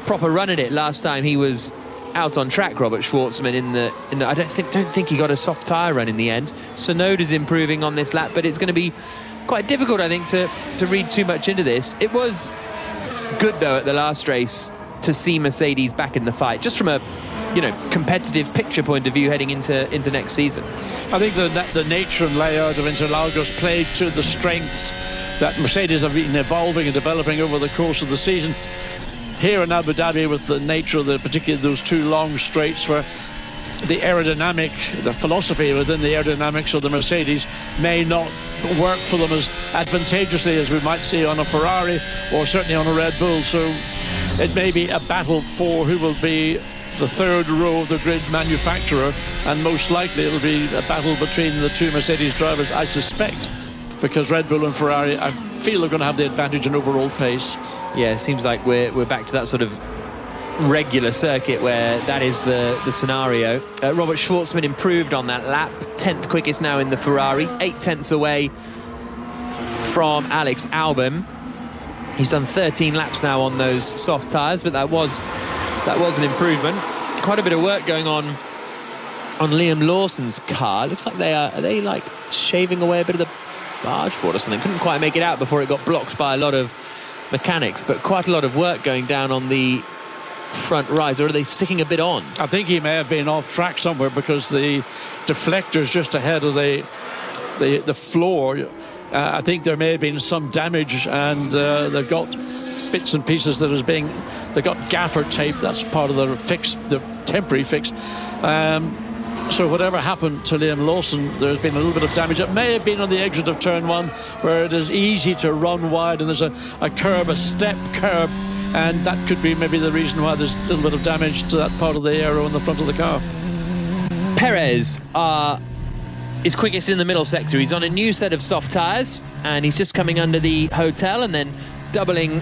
proper run at it last time he was out on track, Robert Schwartzman, in the I don't think he got a soft tyre run in the end. Tsunoda's improving on this lap, but it's going to be quite difficult, I think, to read too much into this. It was good, though, at the last race to see Mercedes back in the fight, just from a competitive picture point of view heading into next season. I think the nature and layout of Interlagos played to the strengths that Mercedes have been evolving and developing over the course of the season. Here in Abu Dhabi, with the nature of particularly those two long straights, where the philosophy within the aerodynamics of the Mercedes may not work for them as advantageously as we might see on a Ferrari or certainly on a Red Bull. So it may be a battle for who will be the third row of the grid manufacturer, and most likely it'll be a battle between the two Mercedes drivers, I suspect, because Red Bull and Ferrari, I feel, are going to have the advantage in overall pace. Yeah, it seems like we're back to that sort of regular circuit where that is the scenario. Robert Schwartzman improved on that lap, 10th quickest now in the Ferrari, 8 tenths away from Alex Albon. He's done 13 laps now on those soft tyres, but that was an improvement. Quite a bit of work going on Liam Lawson's car. Looks like are they like shaving away a bit of the barge board or something? Couldn't quite make it out before it got blocked by a lot of mechanics, but quite a lot of work going down on the front right. Or are they sticking a bit on? I think he may have been off track somewhere, because the deflectors just ahead of the floor, I think there may have been some damage, and they've got bits and pieces they've got gaffer tape. That's part of the fix, the temporary fix. So whatever happened to Liam Lawson, there's been a little bit of damage. It may have been on the exit of turn 1, where it is easy to run wide and there's a curb, a step curb, and that could be maybe the reason why there's a little bit of damage to that part of the aero in the front of the car. Perez is quickest in the middle sector. He's on a new set of soft tyres, and he's just coming under the hotel and then doubling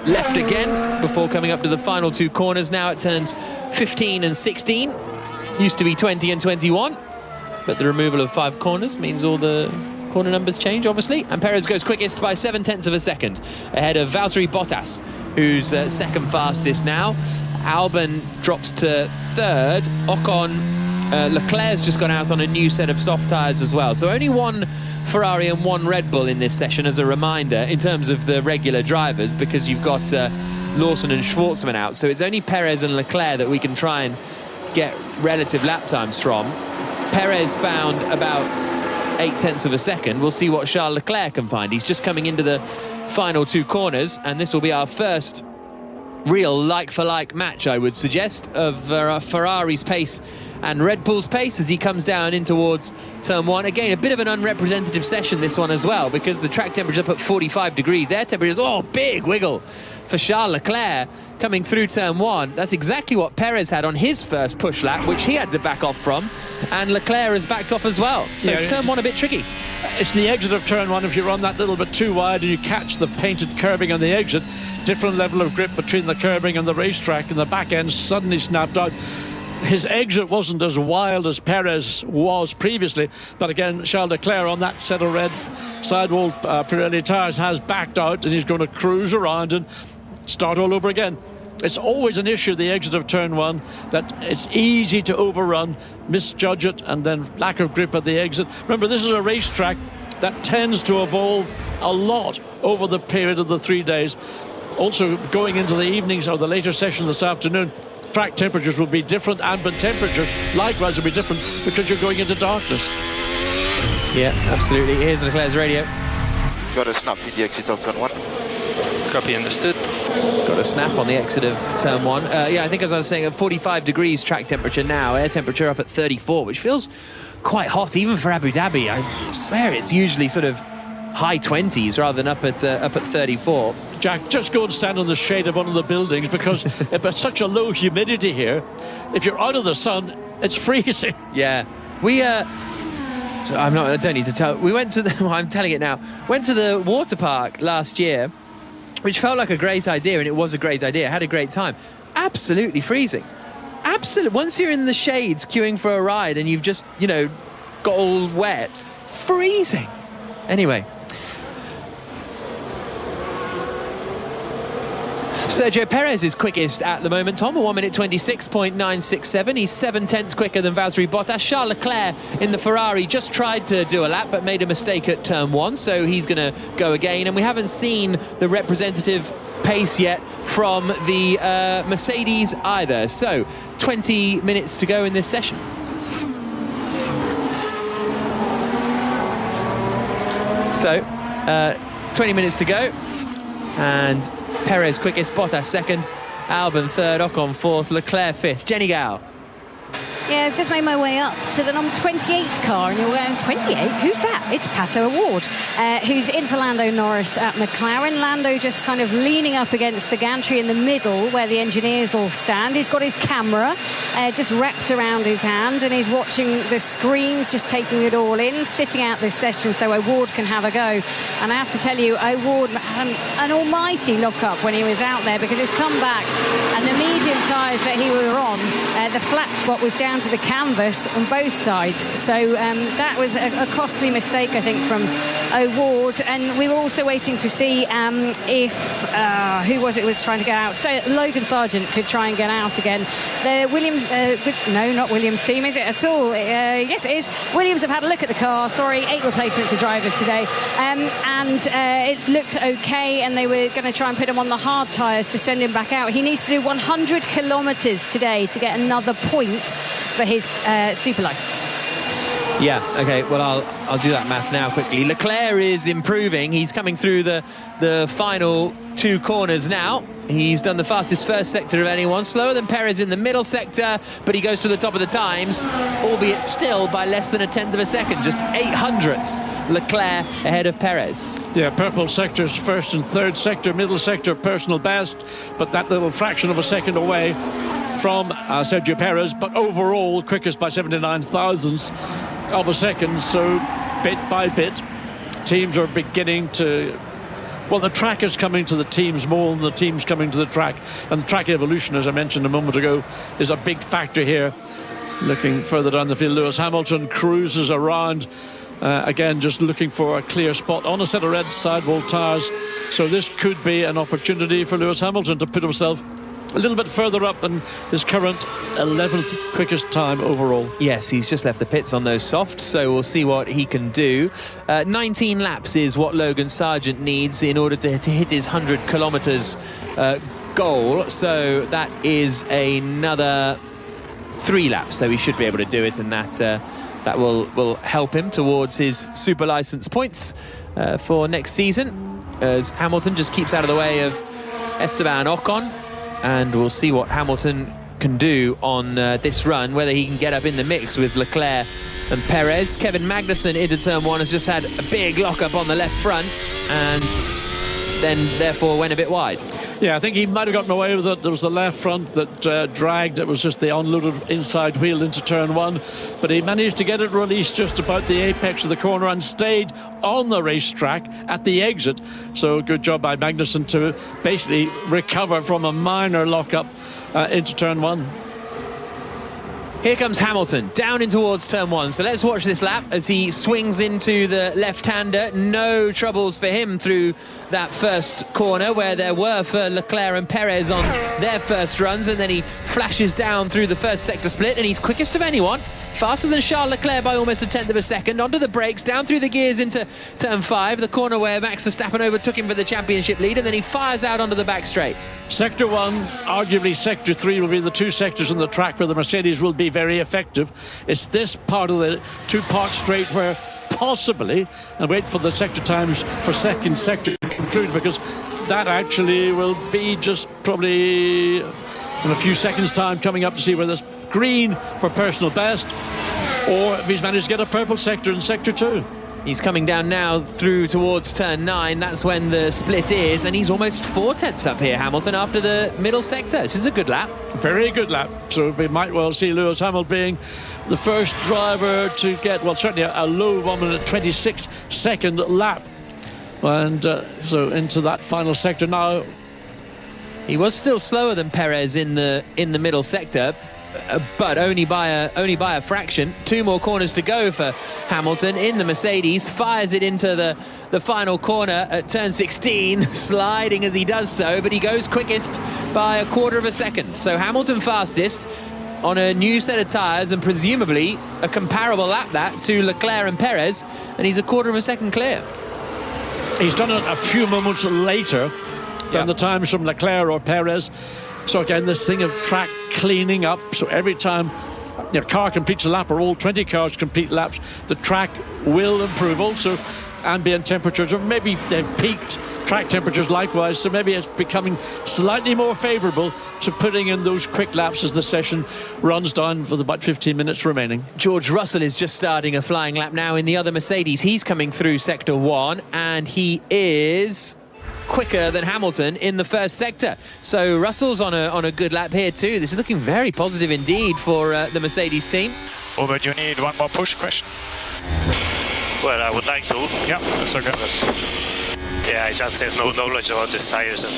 left again before coming up to the final two corners. Now it turns 15 and 16. Used to be 20 and 21, but the removal of 5 corners means all the corner numbers change, obviously. And Perez goes quickest by 7 tenths of a second, ahead of Valtteri Bottas, who's second fastest now. Albon drops to third. Leclerc's just gone out on a new set of soft tyres as well. So only one Ferrari and one Red Bull in this session, as a reminder, in terms of the regular drivers, because you've got Lawson and Schwartzman out. So it's only Perez and Leclerc that we can try and get relative lap times from. Perez found about 8 tenths of a second. We'll see what Charles Leclerc can find. He's just coming into the final 2 corners, and this will be our first real like-for-like match, I would suggest, of Ferrari's pace and Red Bull's pace as he comes down in towards turn 1. Again, a bit of an unrepresentative session, this one as well, because the track temperature's up at 45 degrees. Air temperature's, big wiggle for Charles Leclerc coming through turn 1. That's exactly what Perez had on his first push lap, which he had to back off from, and Leclerc has backed off as well. So yeah, turn 1 a bit tricky. It's the exit of turn 1. If you run that little bit too wide and you catch the painted curbing on the exit, different level of grip between the curbing and the racetrack, and the back end suddenly snapped out. His exit wasn't as wild as Perez was previously, but again, Charles Leclerc on that set of red sidewall Pirelli tyres has backed out, and he's going to cruise around and start all over again. It's always an issue, the exit of turn 1, that it's easy to overrun, misjudge it, and then lack of grip at the exit. Remember, this is a racetrack that tends to evolve a lot over the period of the 3 days. Also, going into the evenings or the later session this afternoon, track temperatures will be different, ambient temperature likewise will be different, because you're going into darkness. Yeah, absolutely. Here's Leclerc's radio. Got a snap in the exit of turn 1. Copy, understood. Got a snap on the exit of turn 1. Yeah, I think, as I was saying, at 45 degrees track temperature now, air temperature up at 34, which feels quite hot even for Abu Dhabi. I swear it's usually sort of high 20s rather than up at 34. Jack, just go and stand on the shade of one of the buildings, because it's such a low humidity here. If you're out of the sun, it's freezing. Yeah, we I don't need to tell. We went to the. Well, I'm telling it now. Went to the water park last year, which felt like a great idea, and it was a great idea. I had a great time. Absolutely freezing. Absolutely. Once you're in the shades queuing for a ride and you've just, got all wet, freezing. Anyway. Sergio Perez is quickest at the moment, Tom, a 1 minute 26.967. He's 7/10 quicker than Valtteri Bottas. Charles Leclerc in the Ferrari just tried to do a lap but made a mistake at turn 1, so he's going to go again. And we haven't seen the representative pace yet from the Mercedes either. So 20 minutes to go in this session. So 20 minutes to go, and Perez quickest, Bottas second, Albon third, Ocon fourth, Leclerc fifth. Jenny Gow. Yeah, I've just made my way up to the number 28 car, and you're going, 28? Who's that? It's Pato O'Ward, who's in for Lando Norris at McLaren. Lando just kind of leaning up against the gantry in the middle where the engineers all stand. He's got his camera just wrapped around his hand, and he's watching the screens, just taking it all in, sitting out this session so O'Ward can have a go. And I have to tell you, O'Ward had an almighty lock-up when he was out there, because he's come back, and the medium tyres that he was on, the flat spot was down to the canvas on both sides, so that was a costly mistake, I think, from O'Ward. And we were also waiting to see if who was trying to get out. So Logan Sargent could try and get out again. The not Williams team, is it at all? Yes, it is. Williams have had a look at the car. Sorry, 8 replacements of drivers today, and it looked okay, and they were going to try and put him on the hard tyres to send him back out. He needs to do 100 kilometres today to get another point for his super licence. Yeah, okay, well, I'll do that math now quickly. Leclerc is improving. He's coming through the final 2 corners now. He's done the fastest first sector of anyone, slower than Perez in the middle sector, but he goes to the top of the times, albeit still by less than 1/10 of a second, just 800ths Leclerc ahead of Perez. Yeah, purple sector's first and third sector, middle sector personal best, but that little fraction of a second away from Sergio Perez, but overall quickest by 79 thousandths of a second. So bit by bit, teams are beginning to, well, the track is coming to the teams more than the teams coming to the track, and the track evolution, as I mentioned a moment ago, is a big factor here. Looking further down the field, Lewis Hamilton cruises around, again just looking for a clear spot on a set of red sidewall tyres, so this could be an opportunity for Lewis Hamilton to put himself a little bit further up than his current 11th quickest time overall. Yes, he's just left the pits on those softs, so we'll see what he can do. 19 laps is what Logan Sargent needs in order to hit his 100 kilometres goal, so that is another 3 laps, so he should be able to do it, and that will help him towards his super licence points for next season, as Hamilton just keeps out of the way of Esteban Ocon. And we'll see what Hamilton can do on this run, whether he can get up in the mix with Leclerc and Perez. Kevin Magnussen into turn 1 has just had a big lock-up on the left front, and then therefore went a bit wide. Yeah, I think he might have gotten away with it. There was the left front that dragged. It was just the unloaded inside wheel into turn 1. But he managed to get it released just about the apex of the corner and stayed on the racetrack at the exit. So good job by Magnussen to basically recover from a minor lock-up into turn 1. Here comes Hamilton, down in towards turn 1. So let's watch this lap as he swings into the left-hander. No troubles for him through that first corner, where there were for Leclerc and Perez on their first runs, and then he flashes down through the first sector split, and he's quickest of anyone. Faster than Charles Leclerc by almost 1/10 of a second. Onto the brakes, down through the gears into turn 5, the corner where Max Verstappen overtook him for the championship lead, and then he fires out onto the back straight. Sector 1, arguably Sector 3 will be the 2 sectors on the track where the Mercedes will be very effective. It's this part of the 2-part straight where possibly, and wait for the sector times for second sector to conclude, because that actually will be just probably in a few seconds' time coming up to see whether it's green for personal best, or if he's managed to get a purple sector in Sector 2. He's coming down now through towards turn 9. That's when the split is, and he's almost 4/10 up here, Hamilton, after the middle sector. This is a good lap. Very good lap. So we might well see Lewis Hamilton being the first driver to get, well, certainly a low 1 minute 26 second lap. And so into that final sector now. He was still slower than Perez in the middle sector, but only by a fraction. 2 more corners to go for Hamilton in the Mercedes. Fires it into the the final corner at turn 16, sliding as he does so, but he goes quickest by a quarter of a second. So Hamilton fastest on a new set of tyres, and presumably a comparable lap that to Leclerc and Perez, and he's a quarter of a second clear. He's done it a few moments later than the times from Leclerc or Perez. So again, this thing of track cleaning up. So every time your car completes a lap, or all 20 cars complete laps, the track will improve. Also, ambient temperatures, or maybe they've peaked track temperatures likewise, so maybe it's becoming slightly more favourable to putting in those quick laps as the session runs down with about 15 minutes remaining. George Russell is just starting a flying lap now in the other Mercedes. He's coming through sector 1, and he is quicker than Hamilton in the first sector. So Russell's on a good lap here too. This is looking very positive indeed for the Mercedes team. Oh, but you need one more push question. Well, I would like to. Yeah, that's okay. Yeah, I just have no knowledge about these tires, and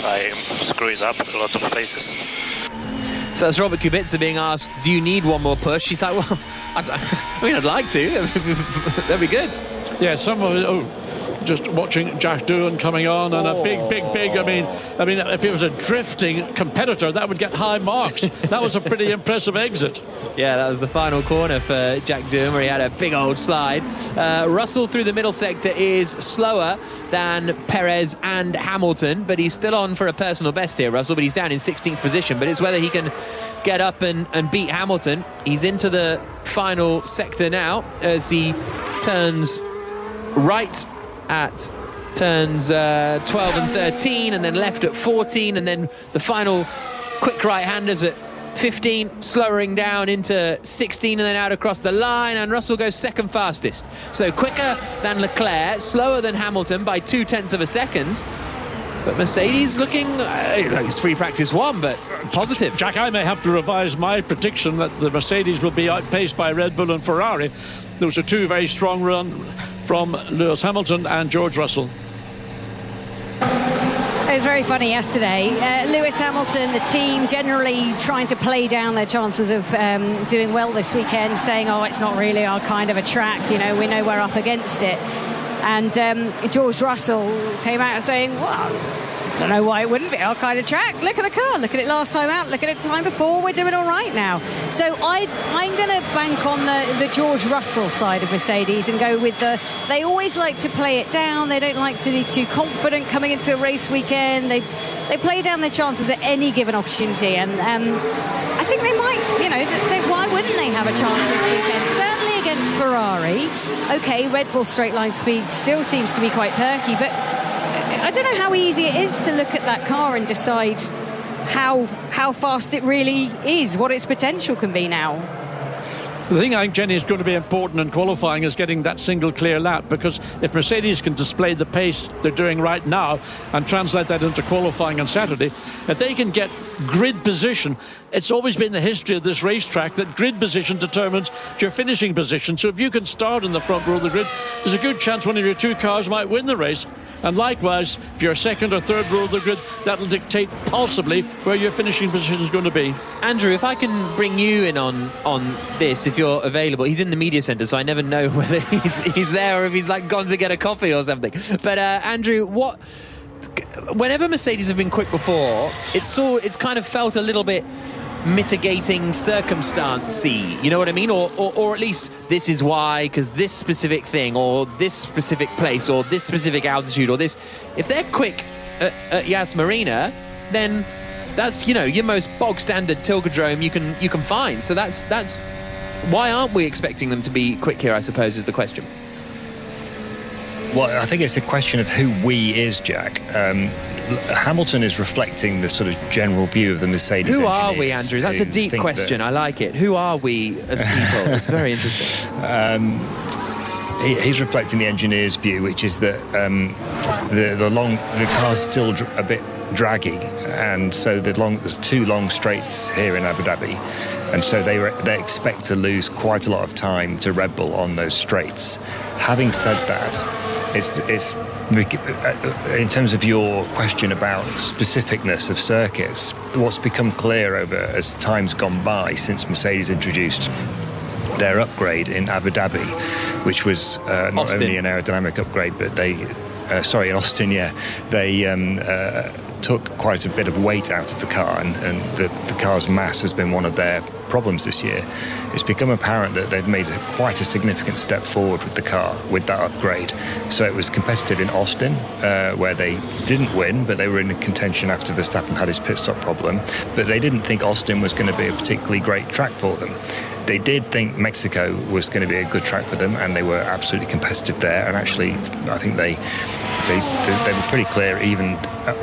I screw it up a lot of places. So that's Robert Kubica being asked, do you need one more push? He's like, well, I'd like to. That'd be good. Yeah, just watching Jack Doohan coming on, and a big, I mean, if it was a drifting competitor, that would get high marks. That was a pretty impressive exit. Yeah, that was the final corner for Jack Doohan, where he had a big old slide. Russell through the middle sector is slower than Perez and Hamilton, but he's still on for a personal best here, Russell, but he's down in 16th position. But it's whether he can get up and beat Hamilton. He's into the final sector now as he turns right at turns 12 and 13, and then left at 14, and then the final quick right-handers at 15, slowing down into 16 and then out across the line, and Russell goes second fastest. So quicker than Leclerc, slower than Hamilton by 0.2 of a second. But Mercedes looking like it's free practice 1, but positive. Jack, I may have to revise my prediction that the Mercedes will be outpaced by Red Bull and Ferrari. Those are two very strong runs from Lewis Hamilton and George Russell. It was very funny yesterday. Lewis Hamilton, the team, generally trying to play down their chances of doing well this weekend, saying, oh, it's not really our kind of a track, we know we're up against it. And George Russell came out saying, well, I don't know why it wouldn't be our kind of track. Look at the car, look at it last time out, look at it the time before, we're doing all right now. So I'm going to bank on the George Russell side of Mercedes and go with they always like to play it down, they don't like to be too confident coming into a race weekend, they play down their chances at any given opportunity, and I think they might, why wouldn't they have a chance this weekend? Certainly against Ferrari. Okay, Red Bull straight line speed still seems to be quite perky, but I don't know how easy it is to look at that car and decide how fast it really is, what its potential can be now. The thing I think, Jenny, is going to be important in qualifying is getting that single clear lap, because if Mercedes can display the pace they're doing right now and translate that into qualifying on Saturday, if they can get grid position, it's always been the history of this racetrack that grid position determines your finishing position. So if you can start in the front row of the grid, there's a good chance one of your two cars might win the race. And likewise, if you're second or third row of the grid, that'll dictate possibly where your finishing position is going to be. Andrew, if I can bring you in on this, if you're available. He's in the media centre, so I never know whether he's there or if he's like gone to get a coffee or something. But Andrew, whenever Mercedes have been quick before, it's kind of felt a little bit mitigating circumstance-y, you know what I mean? Or at least this is why, because this specific thing, or this specific place, or this specific altitude, or this. If they're quick at Yas Marina, then that's, your most bog standard Tilkedrome you can find. So that's why aren't we expecting them to be quick here, I suppose, is the question. Well, I think it's a question of who we is, Jack. Hamilton is reflecting the sort of general view of the Mercedes Who engineers. are we, Andrew? That's a deep question. I like it. Who are we as people? It's very interesting. He's reflecting the engineer's view, which is that the car's still a bit draggy, and so there's two long straights here in Abu Dhabi, and so they expect to lose quite a lot of time to Red Bull on those straights. Having said that, it's in terms of your question about specificness of circuits, what's become clear as time's gone by since Mercedes introduced their upgrade in Abu Dhabi, which was not only an aerodynamic upgrade, but in Austin, they took quite a bit of weight out of the car, and the car's mass has been one of their problems this year. It's become apparent that they've made quite a significant step forward with the car with that upgrade. So it was competitive in Austin, where they didn't win, but they were in contention after Verstappen had his pit stop problem. But they didn't think Austin was going to be a particularly great track for them. They did think Mexico was going to be a good track for them, and they were absolutely competitive there. And actually, I think they were pretty clear even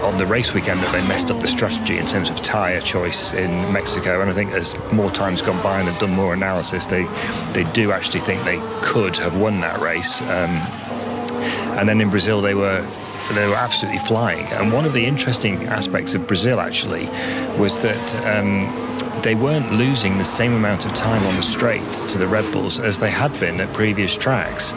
on the race weekend that they messed up the strategy in terms of tyre choice in Mexico. And I think as more time's gone by and they've done more analysis, they do actually think they could have won that race. And then in Brazil, they were absolutely flying. And one of the interesting aspects of Brazil actually was that they weren't losing the same amount of time on the straights to the Red Bulls as they had been at previous tracks.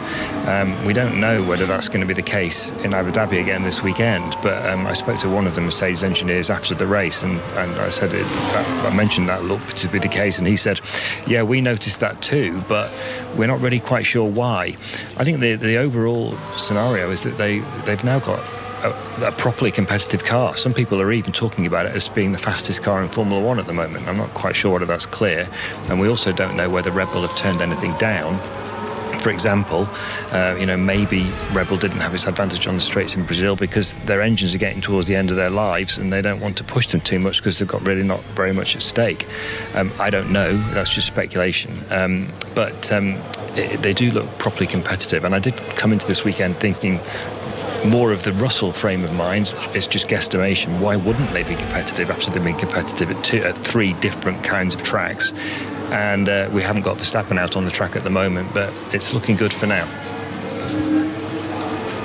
We don't know whether that's going to be the case in Abu Dhabi again this weekend, but I spoke to one of the Mercedes engineers after the race, and I said I mentioned that looked to be the case, and he said, yeah, we noticed that too, but we're not really quite sure why. I think the overall scenario is that they've now got a properly competitive car. Some people are even talking about it as being the fastest car in Formula One at the moment. I'm not quite sure whether that's clear, and we also don't know whether Red Bull have turned anything down. For example, maybe Red Bull didn't have its advantage on the straights in Brazil because their engines are getting towards the end of their lives and they don't want to push them too much because they've got really not very much at stake. I don't know, that's just speculation. But they do look properly competitive, and I did come into this weekend thinking more of the Russell frame of mind. It's just guesstimation. Why wouldn't they be competitive after they've been competitive at three different kinds of tracks? And we haven't got Verstappen out on the track at the moment, but it's looking good for now.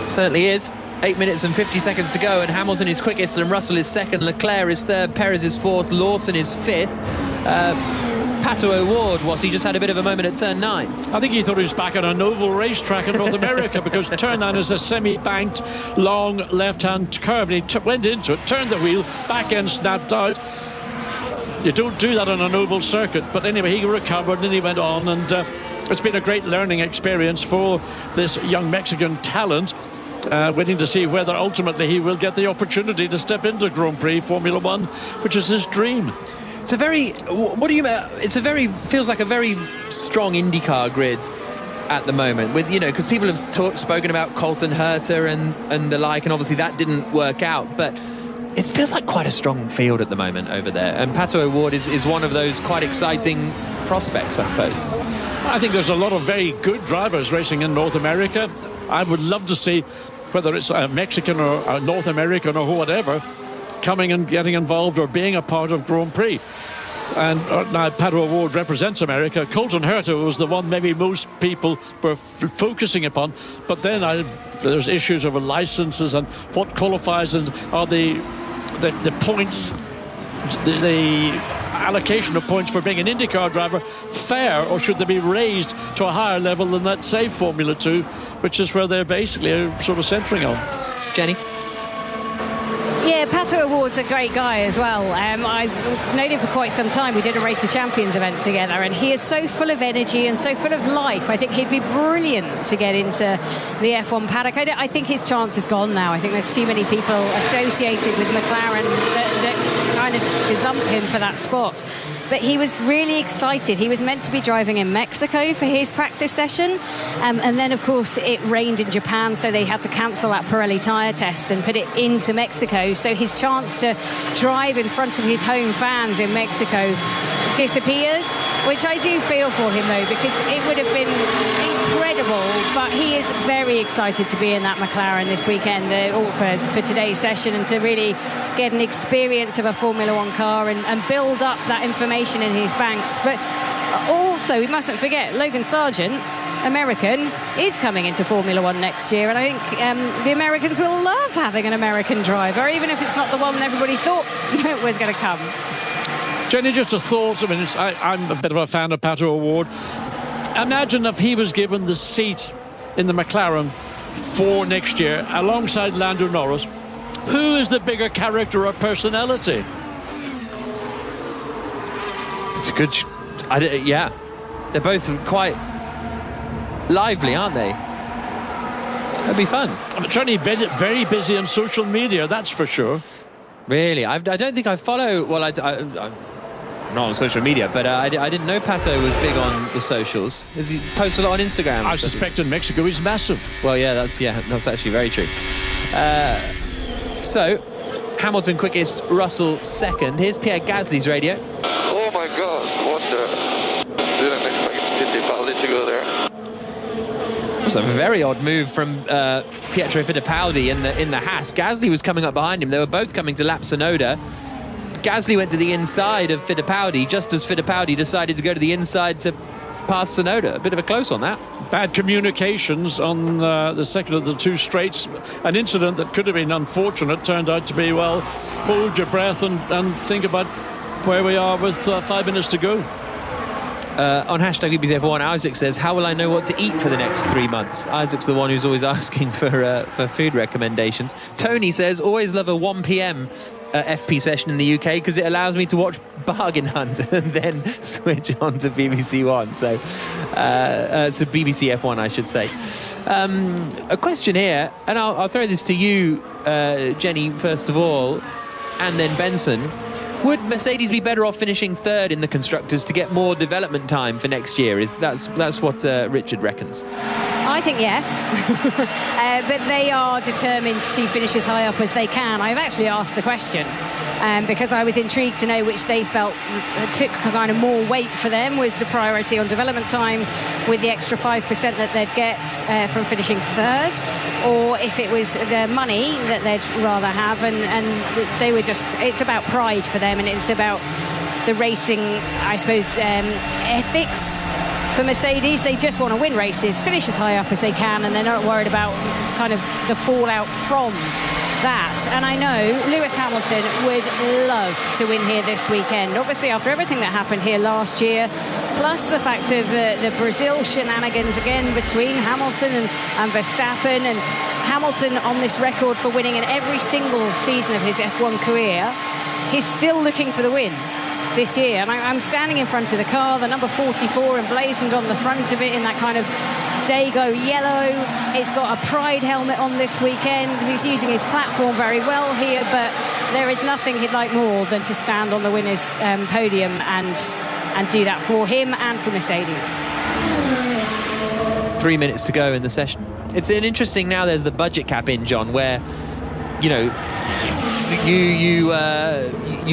Certainly is. 8 minutes and 50 seconds to go, and Hamilton is quickest and Russell is second, Leclerc is third, Perez is fourth, Lawson is fifth. Pato O'Ward, he just had a bit of a moment at turn 9. I think he thought he was back on an oval racetrack in North America, because turn 9 is a semi-banked, long left-hand curve, and he went into it, turned the wheel, back end snapped out. You don't do that on an oval circuit, but anyway, he recovered and he went on, and it's been a great learning experience for this young Mexican talent. Waiting to see whether ultimately he will get the opportunity to step into Grand Prix Formula One, which is his dream. It's feels like a very strong IndyCar grid at the moment, with because people have spoken about Colton Herta and the like, and obviously that didn't work out, but it feels like quite a strong field at the moment over there, and Pato O'Ward is one of those quite exciting prospects, I suppose. I think there's a lot of very good drivers racing in North America. I would love to see whether it's a Mexican or a North American or whatever coming and getting involved or being a part of Grand Prix. And now Pato O'Ward represents America. Colton Herta was the one maybe most people were focusing upon, but then there's issues over licenses and what qualifies, and are the points, the allocation of points for being an IndyCar driver fair, or should they be raised to a higher level than that, say, Formula 2, which is where they're basically sort of centering on. Jenny? Yeah, Pato O'Ward's a great guy as well. I've known him for quite some time. We did a Race of Champions event together, and he is so full of energy and so full of life. I think he'd be brilliant to get into the F1 paddock. I think his chance is gone now. I think there's too many people associated with McLaren that kind of gazump him for that spot. But he was really excited. He was meant to be driving in Mexico for his practice session. And then, of course, it rained in Japan, so they had to cancel that Pirelli tyre test and put it into Mexico. So his chance to drive in front of his home fans in Mexico disappeared, which I do feel for him, though, because it would have been incredible. But he is very excited to be in that McLaren this weekend, or for today's session, and to really get an experience of a Formula One car and build up that information in his banks. But also, we mustn't forget, Logan Sargent, American, is coming into Formula One next year, and I think the Americans will love having an American driver, even if it's not the one everybody thought was going to come. Jenny, just a thought. I mean, I'm a bit of a fan of Pato O'Ward. Imagine if he was given the seat in the McLaren for next year alongside Lando Norris. Who is the bigger character or personality? It's a good... yeah. They're both quite lively, aren't they? That'd be fun. I'm trying to be very busy on social media, that's for sure. Really? I don't think I follow... Well, I'm not on social media, but I didn't know Pato was big on the socials. Does he post a lot on Instagram? I suspect in Mexico he's massive. Well, yeah, that's actually very true. So, Hamilton quickest, Russell second. Here's Pierre Gasly's radio. Oh my gosh, what the... Didn't expect Fittipaldi to go there. It was a very odd move from Pietro Fittipaldi in the Haas. Gasly was coming up behind him. They were both coming to lap Tsunoda. Gasly went to the inside of Fittipaldi just as Fittipaldi decided to go to the inside to pass Tsunoda. A bit of a close on that. Bad communications on the second of the two straights. An incident that could have been unfortunate turned out to be, well, hold your breath and think about where we are with 5 minutes to go. On hashtag BBCF1, Isaac says, how will I know what to eat for the next 3 months? Isaac's the one who's always asking for food recommendations. Tony says, always love a 1 p.m. FP session in the UK because it allows me to watch Bargain Hunt and then switch on to BBC One. So BBC F1, I should say. A question here, and I'll throw this to you, Jenny, first of all, and then Benson. Would Mercedes be better off finishing third in the Constructors to get more development time for next year? That's what Richard reckons. I think yes, but they are determined to finish as high up as they can. I've actually asked the question because I was intrigued to know which they felt took kind of more weight for them, was the priority on development time with the extra 5% that they'd get from finishing third, or if it was the money that they'd rather have, and they were just, it's about pride for them, and it's about the racing, I suppose, ethics. For Mercedes, they just want to win races, finish as high up as they can, and they're not worried about kind of the fallout from that. And I know Lewis Hamilton would love to win here this weekend. Obviously, after everything that happened here last year, plus the fact of the Brazil shenanigans again between Hamilton and Verstappen, and Hamilton on this record for winning in every single season of his F1 career, he's still looking for the win this year. And I'm standing in front of the car, the number 44 emblazoned on the front of it in that kind of Dago yellow. It's got a Pride helmet on this weekend. He's using his platform very well here, but there is nothing he'd like more than to stand on the winner's podium and do that for him and for Mercedes. 3 minutes to go in the session. It's an interesting, now there's the budget cap in, John, where, you know, you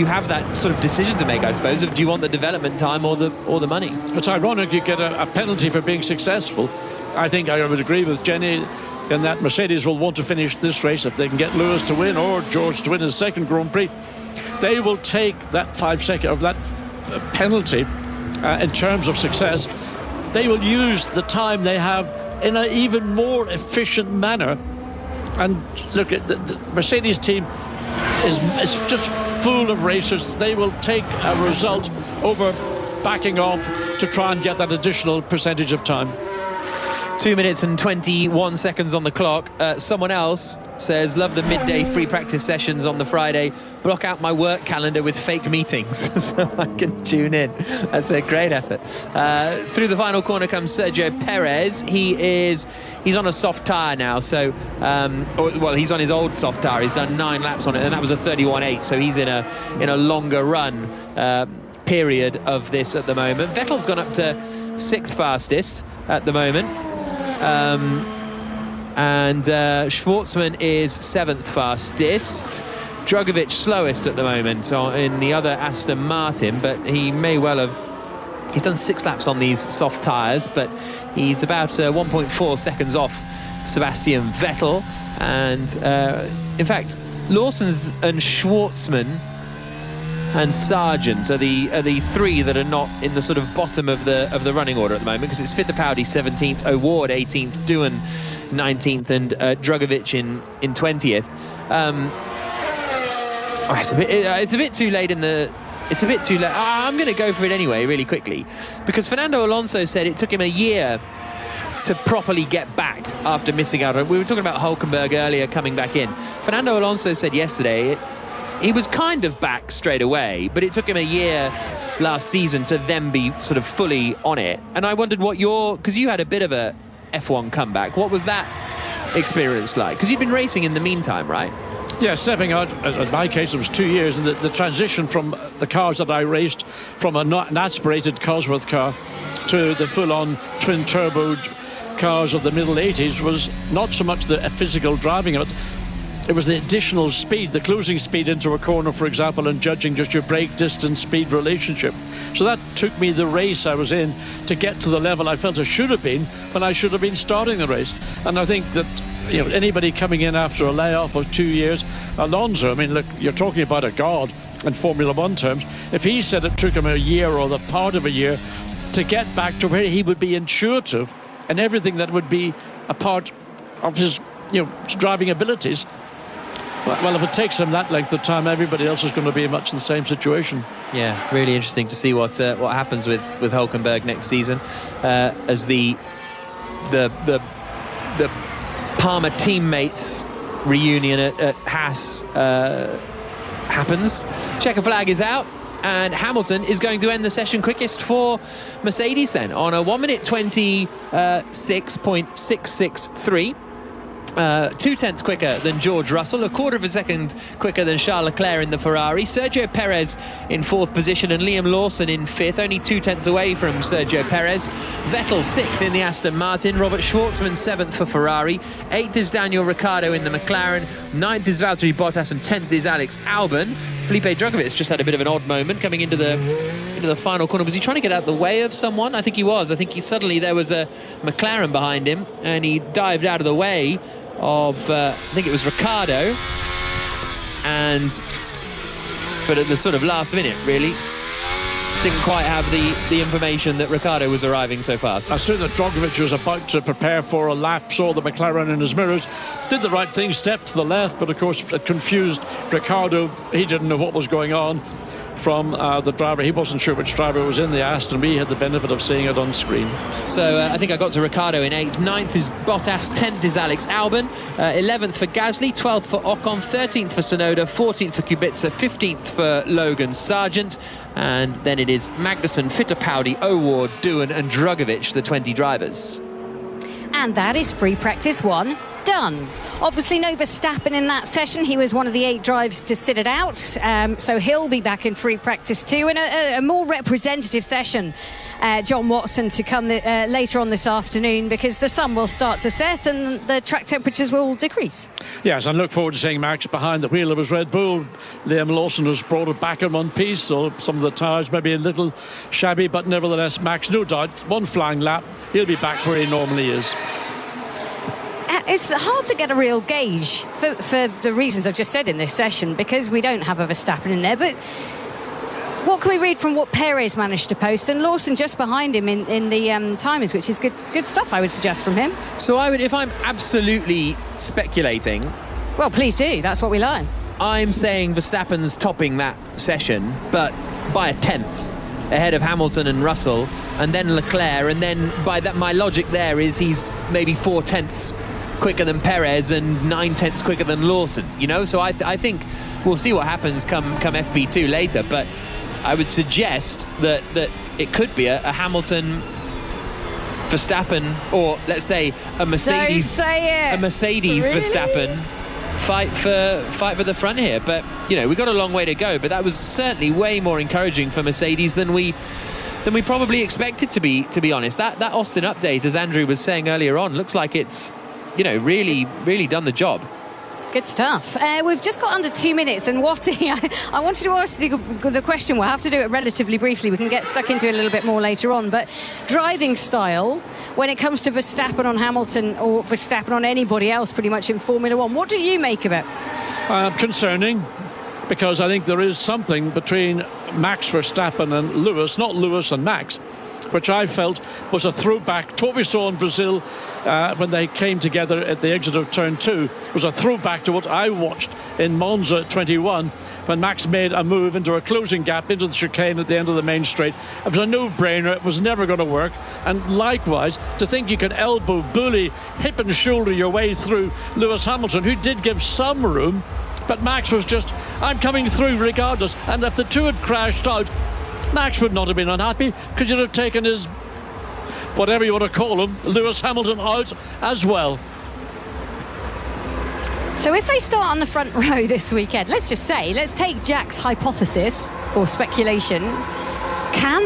have that sort of decision to make, I suppose, of do you want the development time or the money? It's ironic you get a penalty for being successful. I think I would agree with Jenny in that Mercedes will want to finish this race if they can get Lewis to win or George to win his second Grand Prix. They will take that 5 second of that penalty in terms of success. They will use the time they have in an even more efficient manner. And look at the Mercedes team is just full of racers. They will take a result over backing off to try and get that additional percentage of time. 2 minutes and 21 seconds on the clock. Someone else says, love the midday free practice sessions on the Friday. Block out my work calendar with fake meetings so I can tune in. That's a great effort. Through the final corner comes Sergio Perez. He's on a soft tyre now, so he's on his old soft tyre. He's done 9 laps on it, and that was a 31.8, so he's in a longer run period of this at the moment. Vettel's gone up to 6th fastest at the moment. And Schwartzman is 7th fastest. Drugovich slowest at the moment in the other Aston Martin, but he may well have... He's done 6 laps on these soft tyres, but he's about 1.4 seconds off Sebastian Vettel. And in fact, Lawson's and Schwartzman and Sargent are the 3 that are not in the sort of bottom of the running order at the moment, because it's Fittipaldi 17th, O'Ward 18th, Doohan 19th, and Drugovich in 20th. It's a bit too late in the... It's a bit too late. I'm going to go for it anyway, really quickly, because Fernando Alonso said it took him a year to properly get back after missing out. We were talking about Hülkenberg earlier coming back in. Fernando Alonso said yesterday he was kind of back straight away, but it took him a year last season to then be sort of fully on it. And I wondered because you had a bit of a F1 comeback. What was that experience like? Because you've been racing in the meantime, right? Yeah, stepping out, in my case, it was 2 years, and the transition from the cars that I raced, from an aspirated Cosworth car to the full-on twin-turbo cars of the middle 80s, was not so much the physical driving of it. It was the additional speed, the closing speed into a corner, for example, and judging just your brake distance speed relationship. So that took me the race I was in to get to the level I felt I should have been when I should have been starting the race. And I think that, you know, anybody coming in after a layoff of 2 years, Alonso, I mean, look, you're talking about a god in Formula One terms. If he said it took him a year or the part of a year to get back to where he would be intuitive and everything that would be a part of his, you know, driving abilities, well, if it takes him that length of time, everybody else is going to be in much the same situation. Yeah, really interesting to see what happens with Hülkenberg next season, as the Palmer teammates reunion at Haas happens. Checker flag is out, and Hamilton is going to end the session quickest for Mercedes then on a 1 minute 26.663. 0.2 quicker than George Russell, a quarter of a second quicker than Charles Leclerc in the Ferrari. Sergio Perez in 4th position and Liam Lawson in 5th, only 0.2 away from Sergio Perez. Vettel 6th in the Aston Martin, Robert Schwartzman 7th for Ferrari, 8th is Daniel Ricciardo in the McLaren, 9th is Valtteri Bottas, and 10th is Alex Albon. Felipe Drugovich just had a bit of an odd moment coming into the final corner. Was he trying to get out the way of someone? I think he was. I think there was a McLaren behind him, and he dived out of the way of I think it was Ricciardo, but at the sort of last minute really didn't quite have the information that Ricciardo was arriving so fast. I saw that Drogovic was about to prepare for a lap, saw the McLaren in his mirrors, did the right thing, stepped to the left, but of course it confused Ricciardo. He didn't know what was going on from the driver. He wasn't sure which driver was in the Aston. We had the benefit of seeing it on screen. So I think I got to Ricciardo in 8th. 9th is Bottas, 10th is Alex Albon, 11th for Gasly, 12th for Ocon, 13th for Tsunoda, 14th for Kubica, 15th for Logan Sargent, and then it is Magnussen, Fittipaldi, O'Ward, Doohan and Drugovich, the 20 drivers. And that is free practice 1 done. Obviously no Verstappen in that session. He was one of the 8 drives to sit it out, so he'll be back in free practice 2 in a more representative session. John Watson to come later on this afternoon, because the sun will start to set and the track temperatures will decrease. Yes, I look forward to seeing Max behind the wheel of his Red Bull. Liam Lawson has brought it back in one piece, so some of the tyres maybe a little shabby, but nevertheless Max, no doubt, one flying lap, he'll be back where he normally is. It's hard to get a real gauge for the reasons I've just said in this session, because we don't have a Verstappen in there. But what can we read from what Perez managed to post, and Lawson just behind him in the timings, which is good stuff, I would suggest, from him. So I would, if I'm absolutely speculating, well, please do. That's what we learn. I'm saying Verstappen's topping that session, but by a 10th ahead of Hamilton and Russell, and then Leclerc, and then by that, my logic there is he's maybe 4/10 quicker than Perez and 9/10 quicker than Lawson, you know. So I think we'll see what happens come FP2 later, but I would suggest that it could be a Hamilton Verstappen, or let's say a Mercedes really? Verstappen fight for the front here. But you know, we've got a long way to go, but that was certainly way more encouraging for Mercedes than we probably expected, to be honest. That Austin update, as Andrew was saying earlier on, looks like it's, you know, really done the job. Good stuff. We've just got under 2 minutes, and Watty, I wanted to ask the question. We'll have to do it relatively briefly. We can get stuck into it a little bit more later on. But driving style, when it comes to Verstappen on Hamilton or Verstappen on anybody else pretty much in Formula One, what do you make of it? Concerning, because I think there is something between Max Verstappen and Lewis, not Lewis and Max, which I felt was a throwback to what we saw in Brazil when they came together at the exit of turn 2. It was a throwback to what I watched in Monza 21, when Max made a move into a closing gap into the chicane at the end of the main straight. It was a no-brainer. It was never going to work. And likewise, to think you can elbow, bully, hip and shoulder your way through Lewis Hamilton, who did give some room, but Max was just, I'm coming through regardless. And if the two had crashed out, Max would not have been unhappy because you'd have taken his, whatever you want to call him, Lewis Hamilton out as well. So if they start on the front row this weekend, let's take Jack's hypothesis or speculation.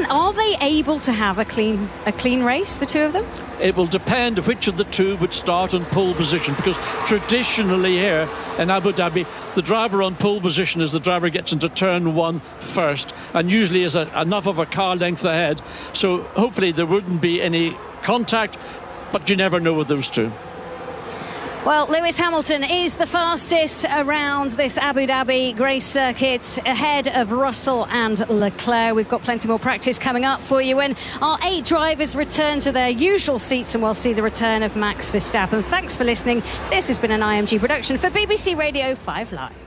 Are they able to have a clean race, the two of them? It will depend which of the two would start on pole position, because traditionally here in Abu Dhabi, the driver on pole position is the driver who gets into turn 1 first, and usually is enough of a car length ahead. So hopefully there wouldn't be any contact, but you never know with those two. Well, Lewis Hamilton is the fastest around this Abu Dhabi grace circuit, ahead of Russell and Leclerc. We've got plenty more practice coming up for you when our 8 drivers return to their usual seats, and we'll see the return of Max Verstappen. Thanks for listening. This has been an IMG production for BBC Radio 5 Live.